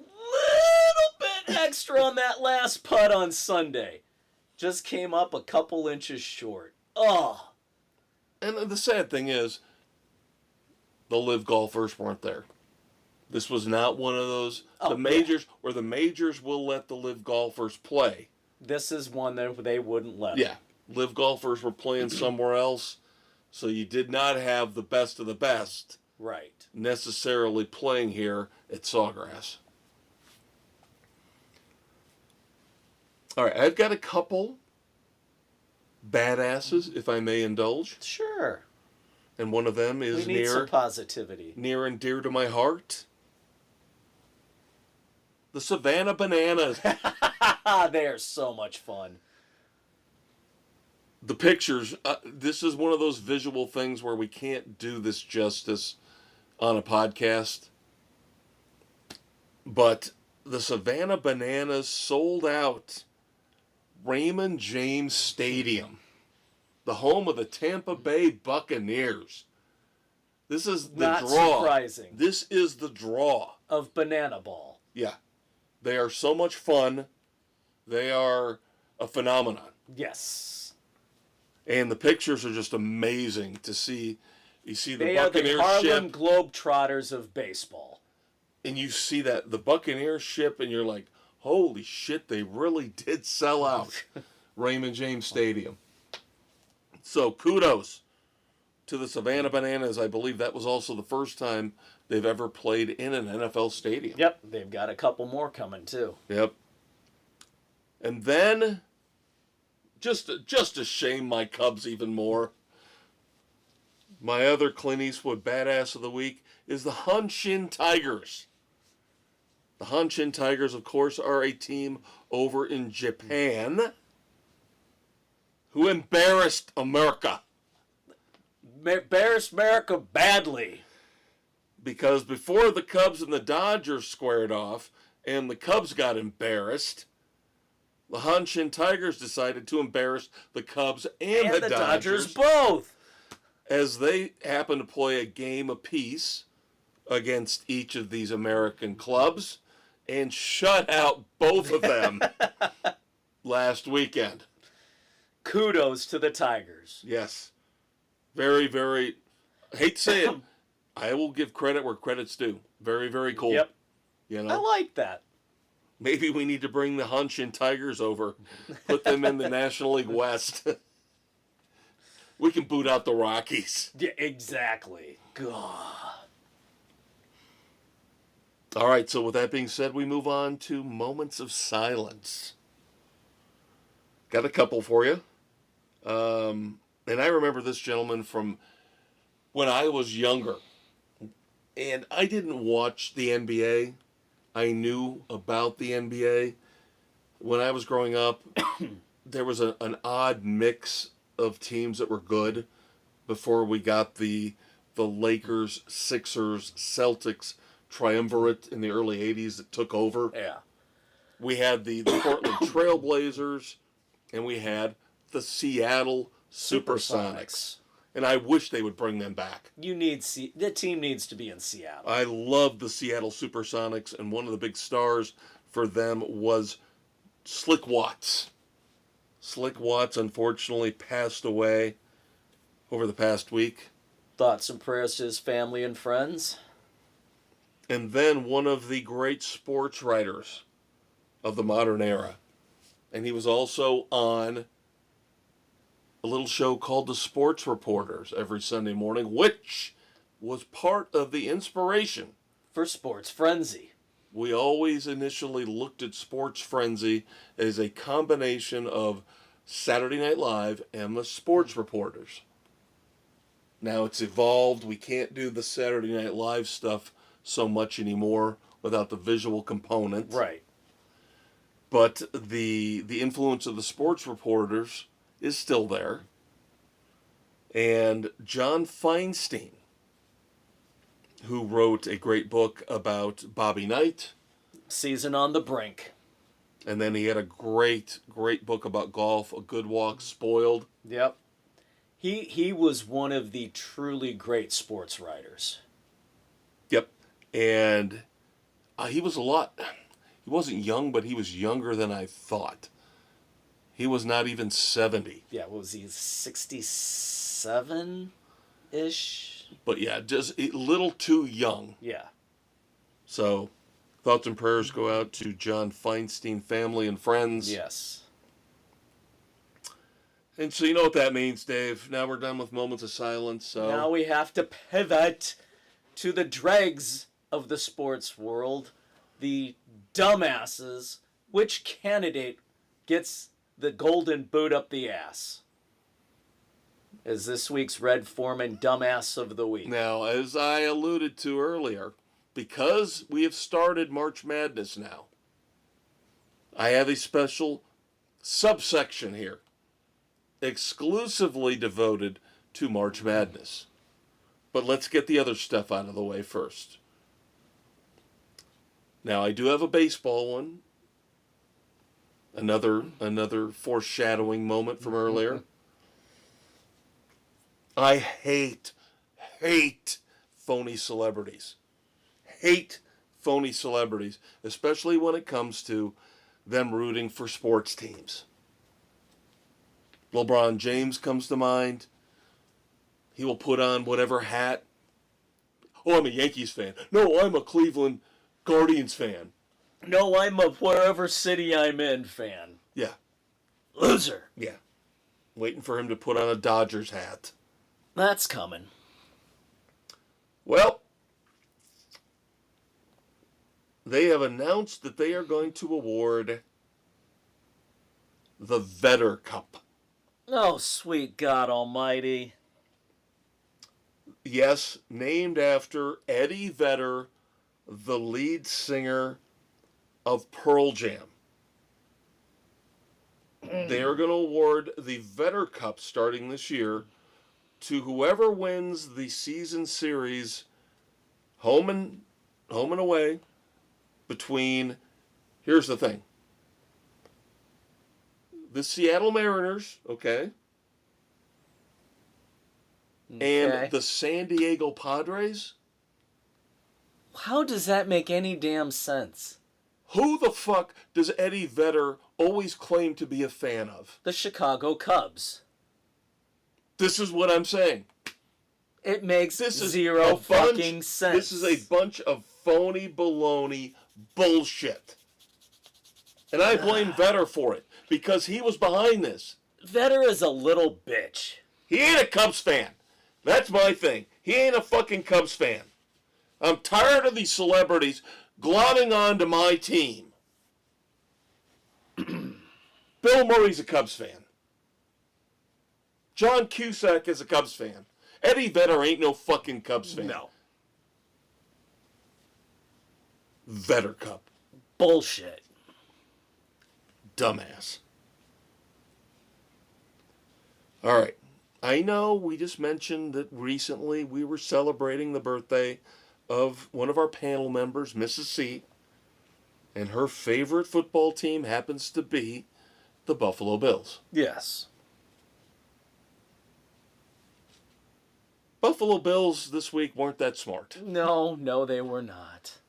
bit extra on that last putt on Sunday. Just came up a couple inches short. Oh. And the sad thing is, the live golfers weren't there. This was not one of those where the majors will let the live golfers play. This is one that they wouldn't let. Yeah, live golfers were playing somewhere else, so you did not have the best of the best necessarily playing here at Sawgrass. All right, I've got a couple badasses, if I may indulge. Sure. And one of them is we need some positivity. Near and dear to my heart. The Savannah Bananas. They are so much fun. The pictures, this is one of those visual things where we can't do this justice on a podcast. But the Savannah Bananas sold out Raymond James Stadium, the home of the Tampa Bay Buccaneers. This is the Not draw. Surprising. This is the draw of Banana Ball. Yeah. They are so much fun. They are a phenomenon. Yes. And the pictures are just amazing to see. You see the they Buccaneer are the Harlem ship. Globetrotters of baseball. And you see that, the Buccaneer ship, and you're like, holy shit, they really did sell out Raymond James Stadium. So kudos to the Savannah Bananas. I believe that was also the first time they've ever played in an NFL stadium. Yep, they've got a couple more coming too. Yep. And then, just to shame my Cubs even more, my other Clint Eastwood badass of the week is the Hanshin Tigers. The Hanshin Tigers, of course, are a team over in Japan who embarrassed America. Embarrassed America badly. Because before the Cubs and the Dodgers squared off and the Cubs got embarrassed, the Hanshin Tigers decided to embarrass the Cubs and the Dodgers both, as they happened to play a game apiece against each of these American clubs and shut out both of them last weekend. Kudos to the Tigers. Yes. Very, very, I hate to say it, I will give credit where credit's due. Very, very cool. Yep. You know? I like that. Maybe we need to bring the Hanshin Tigers over, put them in the National League West. We can boot out the Rockies. Yeah, exactly. God. All right, so with that being said, we move on to moments of silence. Got a couple for you. And I remember this gentleman from when I was younger. And I didn't watch the NBA. I knew about the NBA. When I was growing up, there was an odd mix of teams that were good before we got the Lakers, Sixers, Celtics triumvirate in the early 80s that took over. Yeah. We had the Portland Trailblazers, and we had the Seattle Supersonics. And I wish they would bring them back. The team needs to be in Seattle. I love the Seattle Supersonics, and one of the big stars for them was Slick Watts. Slick Watts unfortunately passed away over the past week. Thoughts and prayers to his family and friends. And then one of the great sports writers of the modern era. And he was also on a little show called The Sports Reporters every Sunday morning, which was part of the inspiration for Sports Frenzy. We always initially looked at Sports Frenzy as a combination of Saturday Night Live and the sports reporters. Now it's evolved. We can't do the Saturday Night Live stuff so much anymore without the visual component. Right. But the influence of the sports reporters is still there. And John Feinstein, who wrote a great book about Bobby Knight. Season on the Brink. And then he had a great book about golf, A Good Walk Spoiled. Yep. He was one of the truly great sports writers. Yep. And he wasn't young, but he was younger than I thought. He was not even 70. Yeah, what was he, 67-ish? But yeah, just a little too young. Yeah. So, thoughts and prayers go out to John Feinstein family and friends. Yes. And so you know what that means, Dave. Now we're done with moments of silence. So now we have to pivot to the dregs of the sports world. The dumbasses. Which candidate gets the golden boot up the ass? Is this week's Red Foreman Dumbass of the Week. Now, as I alluded to earlier, because we have started March Madness now, I have a special subsection here exclusively devoted to March Madness. But let's get the other stuff out of the way first. Now, I do have a baseball one. Another foreshadowing moment from earlier. I hate phony celebrities. Hate phony celebrities, especially when it comes to them rooting for sports teams. LeBron James comes to mind. He will put on whatever hat. Oh, I'm a Yankees fan. No, I'm a Cleveland Guardians fan. No, I'm a wherever city I'm in fan. Yeah. Loser. Yeah. Waiting for him to put on a Dodgers hat. That's coming. Well, they have announced that they are going to award the Vedder Cup. Oh, sweet God almighty. Yes, named after Eddie Vedder, the lead singer of Pearl Jam. They are going to award the Vedder Cup starting this year to whoever wins the season series home and away between, here's the thing, the Seattle Mariners, okay, and the San Diego Padres. How does that make any damn sense? Who the fuck does Eddie Vedder always claim to be a fan of? The Chicago Cubs. This is what I'm saying. It makes zero fucking sense. This is a bunch of phony baloney bullshit. And I blame Vedder for it, because he was behind this. Vedder is a little bitch. He ain't a Cubs fan. That's my thing. He ain't a fucking Cubs fan. I'm tired of these celebrities glomming onto my team. Bill Murray's a Cubs fan. John Cusack is a Cubs fan. Eddie Vedder ain't no fucking Cubs fan. No. Vedder Cup. Bullshit. Dumbass. All right. I know we just mentioned that recently we were celebrating the birthday of one of our panel members, Mrs. C, and her favorite football team happens to be the Buffalo Bills. Yes. Buffalo Bills this week weren't that smart. No, they were not.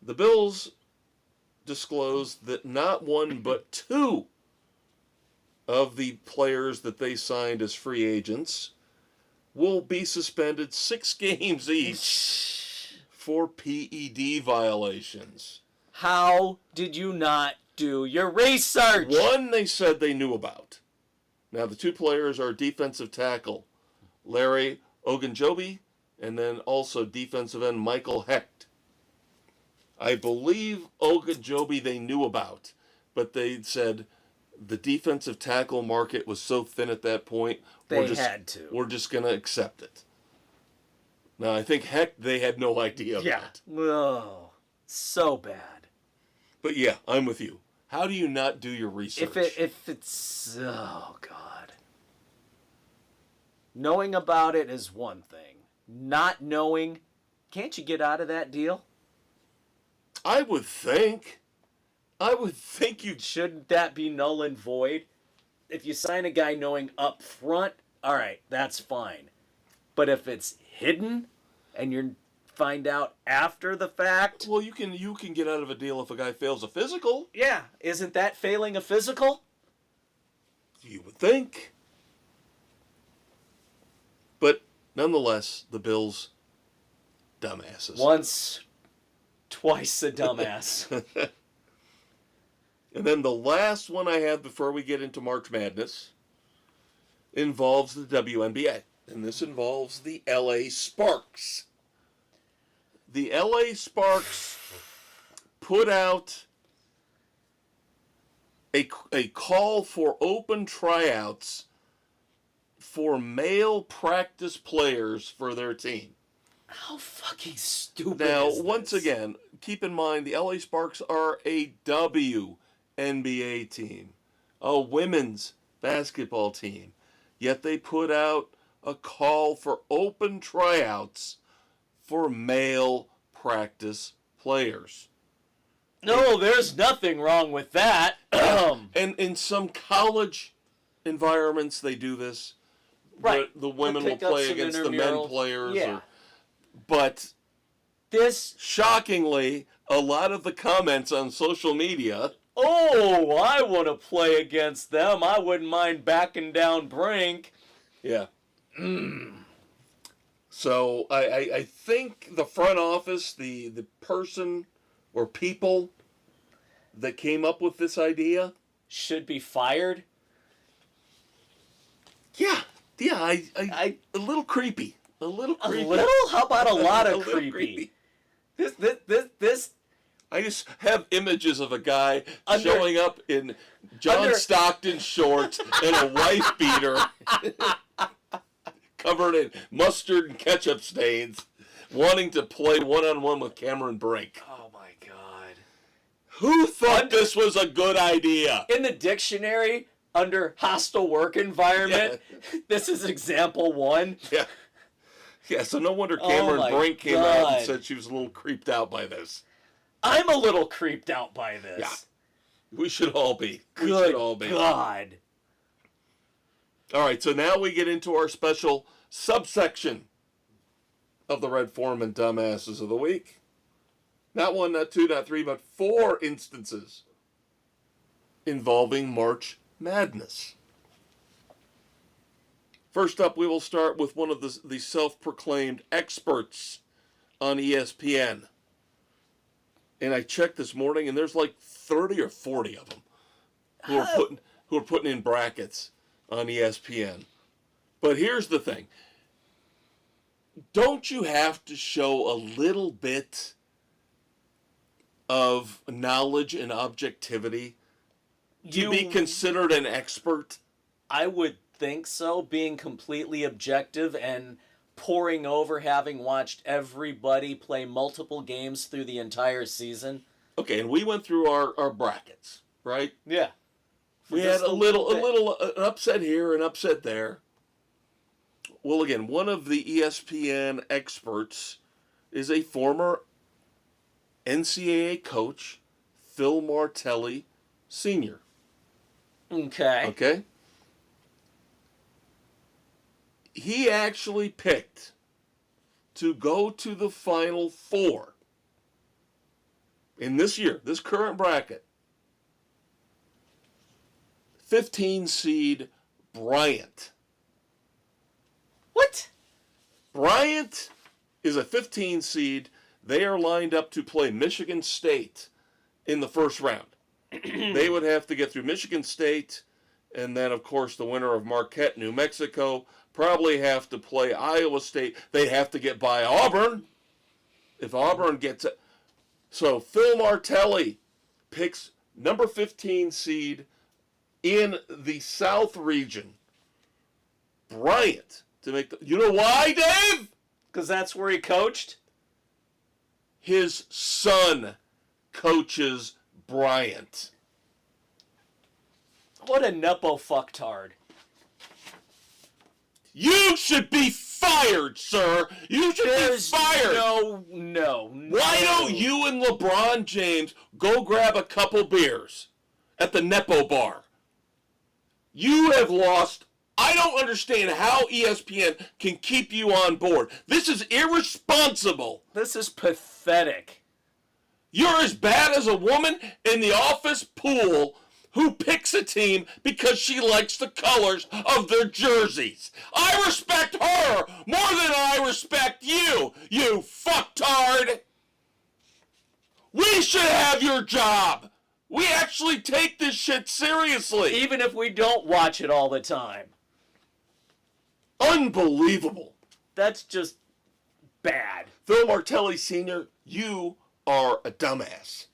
The Bills disclosed that not one but two of the players that they signed as free agents will be suspended 6 games each for PED violations. How did you not do your research? One they said they knew about. Now the two players are defensive tackle Larry Ogunjobi and then also defensive end Michael Hecht. I believe Ogunjobi they knew about, but they said the defensive tackle market was so thin at that point, They had to. We're just going to accept it. Now, I think Hecht they had no idea about. Oh, so bad. But yeah, I'm with you. How do you not do your research? If it's... Oh, God. Knowing about it is one thing. Not knowing, can't you get out of that deal? I would think you'd... Shouldn't that be null and void? If you sign a guy knowing up front, all right, that's fine. But if it's hidden and you find out after the fact... Well, you can get out of a deal if a guy fails a physical. Yeah, isn't that failing a physical? You would think. But nonetheless, the Bills, dumbasses. Once, twice a dumbass. And then the last one I have before we get into March Madness involves the WNBA. And this involves the LA Sparks. The LA Sparks put out a call for open tryouts for male practice players for their team. How fucking stupid Now, is this? once again, keep in mind the LA Sparks are a WNBA team, a women's basketball team. Yet they put out a call for open tryouts for male practice players. No, there's nothing wrong with that. And in some college environments, they do this. Right. The women They'll will pick up play some against the men intramural. players. Yeah. But This... shockingly, a lot of the comments on social media... Oh, I want to play against them. I wouldn't mind backing down Brink. Yeah. So I think the front office, the person or people that came up with this idea... Should be fired. Yeah, a little creepy. A little creepy. A little? How about a lot of A little creepy? This. I just have images of a guy showing up in John Stockton shorts and a wife beater covered in mustard and ketchup stains, wanting to play one-on-one with Cameron Brink. Oh my God. Who thought this was a good idea? In the dictionary, under hostile work environment, this is example 1. Yeah. Yeah, so no wonder Cameron Brink came out and said she was a little creeped out by this. I'm a little creeped out by this. Yeah. We should all be. Good God. All right, so now we get into our special subsection of the Red Foreman Dumbasses of the Week. Not 1, not 2, not 3, but 4 instances involving March Madness. First up, we will start with one of the self-proclaimed experts on ESPN. And I checked this morning, and there's like 30 or 40 of them who are putting in brackets on ESPN. But here's the thing. Don't you have to show a little bit of knowledge and objectivity to be considered an expert? I would think so, being completely objective and poring over having watched everybody play multiple games through the entire season. Okay, and we went through our brackets, right? Yeah. We had an upset here, an upset there. Well, again, one of the ESPN experts is a former NCAA coach, Phil Martelli Sr. Okay. He actually picked to go to the Final Four in this current bracket. 15 seed Bryant. What? Bryant is a 15 seed. They are lined up to play Michigan State in the first round. They would have to get through Michigan State, and then, of course, the winner of Marquette, New Mexico, probably have to play Iowa State. They have to get by Auburn. If Auburn gets it. So Phil Martelli picks number 15 seed in the South region, Bryant, to make the... You know why, Dave? Because that's where he coached? His son coaches Bryant. What a nepo fucktard. You should be fired, sir. You should be fired. No. Why don't you and LeBron James go grab a couple beers at the Nepo bar? You have lost. I don't understand how ESPN can keep you on board. This is irresponsible. This is pathetic. You're as bad as a woman in the office pool who picks a team because she likes the colors of their jerseys. I respect her more than I respect you, you fucktard. We should have your job. We actually take this shit seriously. Even if we don't watch it all the time. Unbelievable. That's just bad. Phil Martelli Sr., you are a dumbass.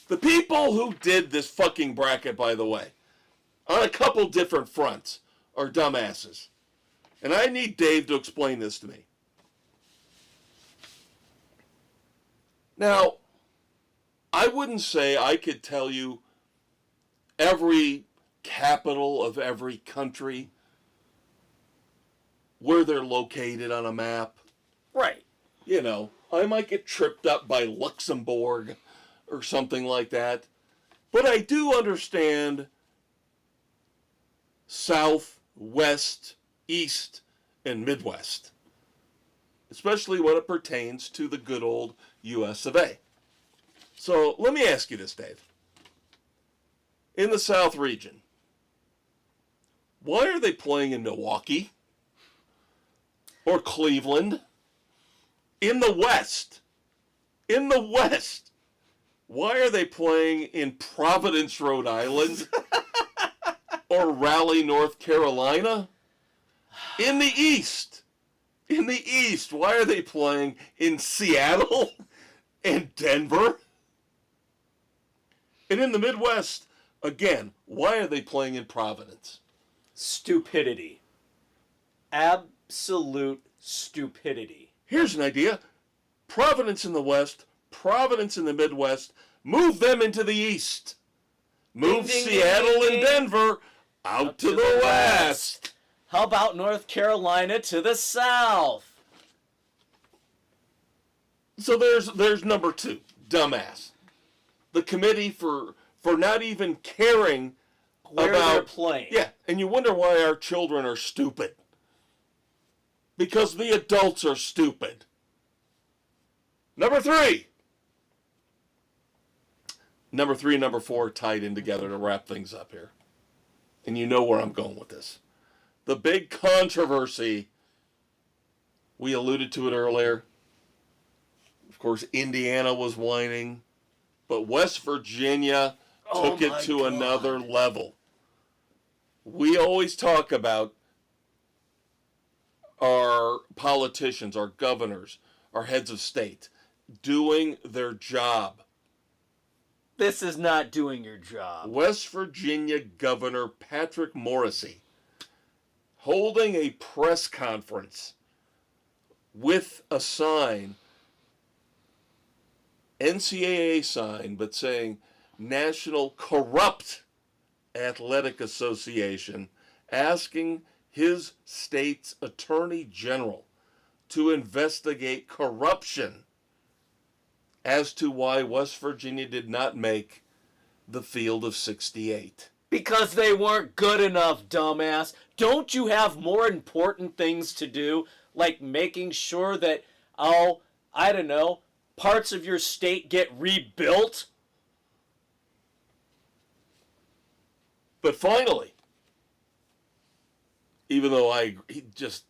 The people who did this fucking bracket, by the way, on a couple different fronts, are dumbasses. And I need Dave to explain this to me. Now, I wouldn't say I could tell you every capital of every country, where they're located on a map. Right. You know, I might get tripped up by Luxembourg or something like that. But I do understand South, West, East, and Midwest. Especially when it pertains to the good old US of A. So let me ask you this, Dave. In the South region, why are they playing in Milwaukee? Or Cleveland? In the West, why are they playing in Providence, Rhode Island? Or Raleigh, North Carolina? In the East, why are they playing in Seattle and Denver? And in the Midwest, again, why are they playing in Providence? Stupidity. Absolute stupidity. Here's an idea. Providence in the West, Providence in the Midwest, move them into the East. Move Ding, ding, Seattle ding, and ding. Denver out to the West. How about North Carolina to the South? So there's number two, dumbass. The committee for not even caring Where about they're playing. Yeah, and you wonder why our children are stupid. Because the adults are stupid. Number three, number four tied in together to wrap things up here. And you know where I'm going with this. The big controversy, we alluded to it earlier. Of course, Indiana was whining. But West Virginia took it to another level. We always talk about our politicians, our governors, our heads of state doing their job. This is not doing your job. West Virginia Governor Patrick Morrisey holding a press conference with a sign, NCAA sign, but saying National Corrupt Athletic Association, asking his state's attorney general to investigate corruption as to why West Virginia did not make the field of 68. Because they weren't good enough, dumbass. Don't you have more important things to do, like making sure that, I don't know, parts of your state get rebuilt? But finally, even though he just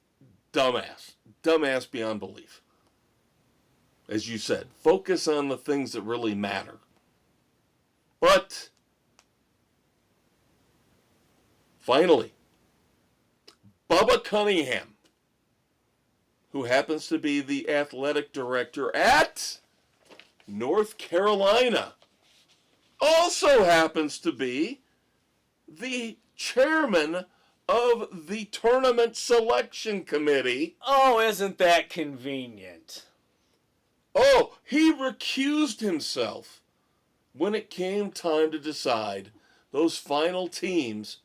dumbass beyond belief. As you said, focus on the things that really matter. But Finally, Bubba Cunningham, who happens to be the athletic director at North Carolina, also happens to be the chairman of the tournament selection committee. Oh, isn't that convenient? Oh, he recused himself when it came time to decide those final teams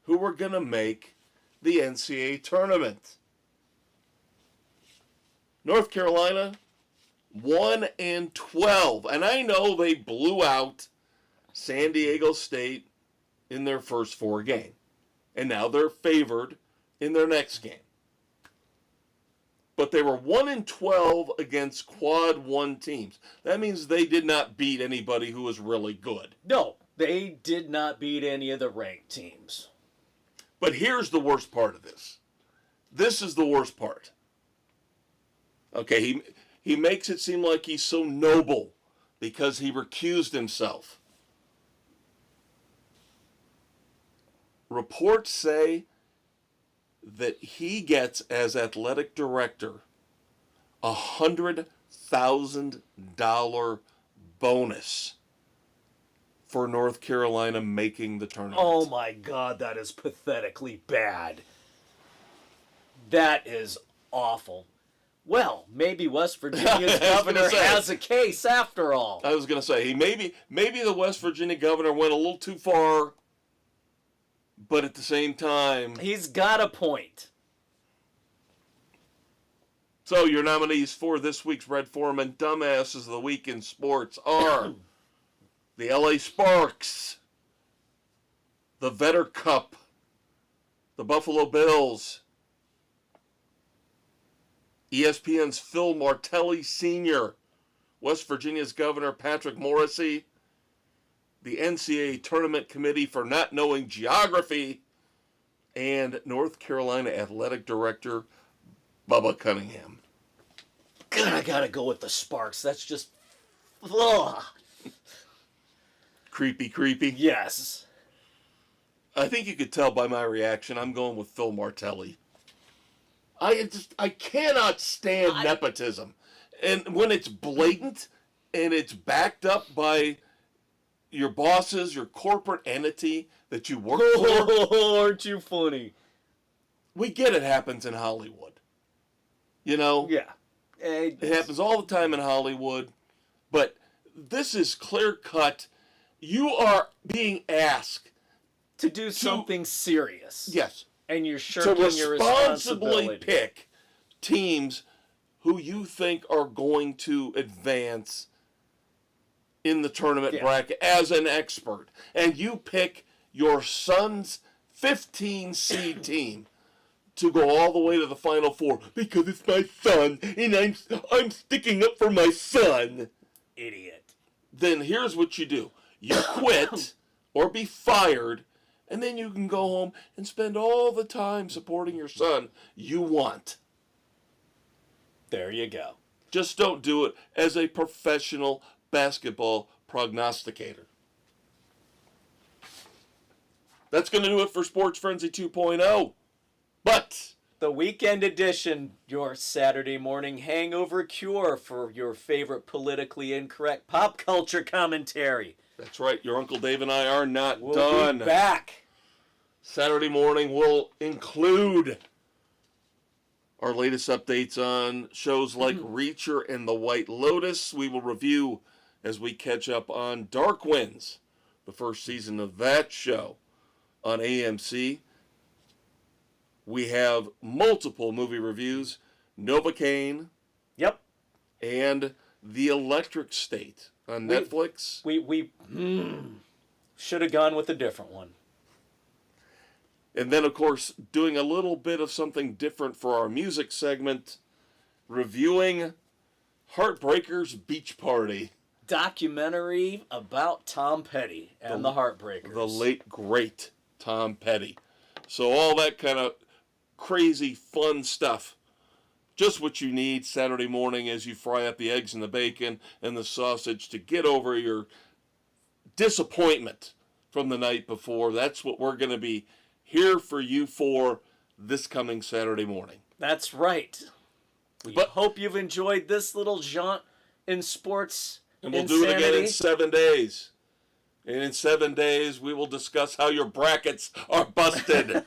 who were going to make the NCAA tournament. North Carolina 1-12, and I know they blew out San Diego State in their first 4 games, and now they're favored in their next game. But they were 1-12 against quad 1 teams. That means they did not beat anybody who was really good. No, they did not beat any of the ranked teams. But here's the worst part of this. This is the worst part. Okay, he makes it seem like he's so noble because he recused himself. Reports say that he gets, as athletic director, $100,000 bonus for North Carolina making the tournament. Oh my God, that is pathetically bad. That is awful. Well, maybe West Virginia's governor has a case after all. I was going to say, maybe the West Virginia governor went a little too far, but at the same time, he's got a point. So your nominees for this week's Red Foreman Dumbasses of the Week in Sports are the LA Sparks, the Vedder Cup, the Buffalo Bills, ESPN's Phil Martelli Sr., West Virginia's Governor Patrick Morrissey, the NCAA Tournament Committee for not knowing geography, and North Carolina Athletic Director Bubba Cunningham. God, I gotta go with the Sparks. That's just... Ugh. Creepy. Yes. I think you could tell by my reaction, I'm going with Phil Martelli. I cannot stand nepotism. And when it's blatant and it's backed up by your bosses, your corporate entity that you work for. Aren't you funny? We get it happens in Hollywood. You know? Yeah. It happens all the time in Hollywood. But this is clear cut. You are being asked to do something serious. Yes. And you're shirking your responsibility. Responsibly pick teams who you think are going to advance in the tournament bracket as an expert. And you pick your son's 15 seed team to go all the way to the Final Four because it's my son and I'm sticking up for my son. Idiot. Then here's what you do. You quit or be fired, and then you can go home and spend all the time supporting your son you want. There you go. Just don't do it as a professional basketball prognosticator. That's going to do it for Sports Frenzy 2.0. But the weekend edition, your Saturday morning hangover cure for your favorite politically incorrect pop culture commentary. That's right. Your Uncle Dave and I are not done. We'll be back. Saturday morning will include our latest updates on shows like Reacher and The White Lotus. We will review as we catch up on Dark Winds, the first season of that show on AMC. We have multiple movie reviews, Novocaine. Yep. And The Electric State on Netflix. We should have gone with a different one. And then, of course, doing a little bit of something different for our music segment, reviewing Heartbreakers Beach Party. Documentary about Tom Petty and the Heartbreakers. The late, great Tom Petty. So all that kind of crazy, fun stuff. Just what you need Saturday morning as you fry up the eggs and the bacon and the sausage to get over your disappointment from the night before. That's what we're going to be here for you for this coming Saturday morning. That's right. We But- hope you've enjoyed this little jaunt in sports And we'll do it again in 7 days. And in 7 days, we will discuss how your brackets are busted.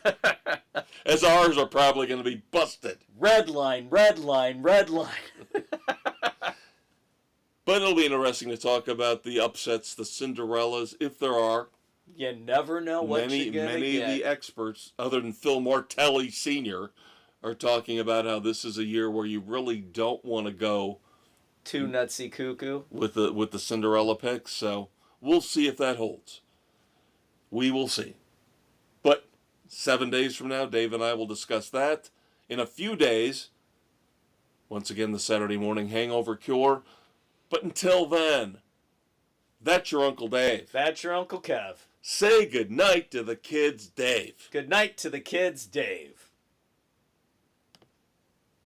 As ours are probably going to be busted. Red line, red line, red line. But it'll be interesting to talk about the upsets, the Cinderellas, if there are. You never know what you're going to Many get. of the experts, other than Phil Martelli Sr., are talking about how this is a year where you really don't want to go Too nutsy cuckoo. with the Cinderella picks. So we'll see if that holds. We will see. But 7 days from now, Dave and I will discuss that. In a few days, once again, the Saturday morning hangover cure. But until then, that's your Uncle Dave. That's your Uncle Kev. Say goodnight to the kids, Dave. Good night to the kids, Dave.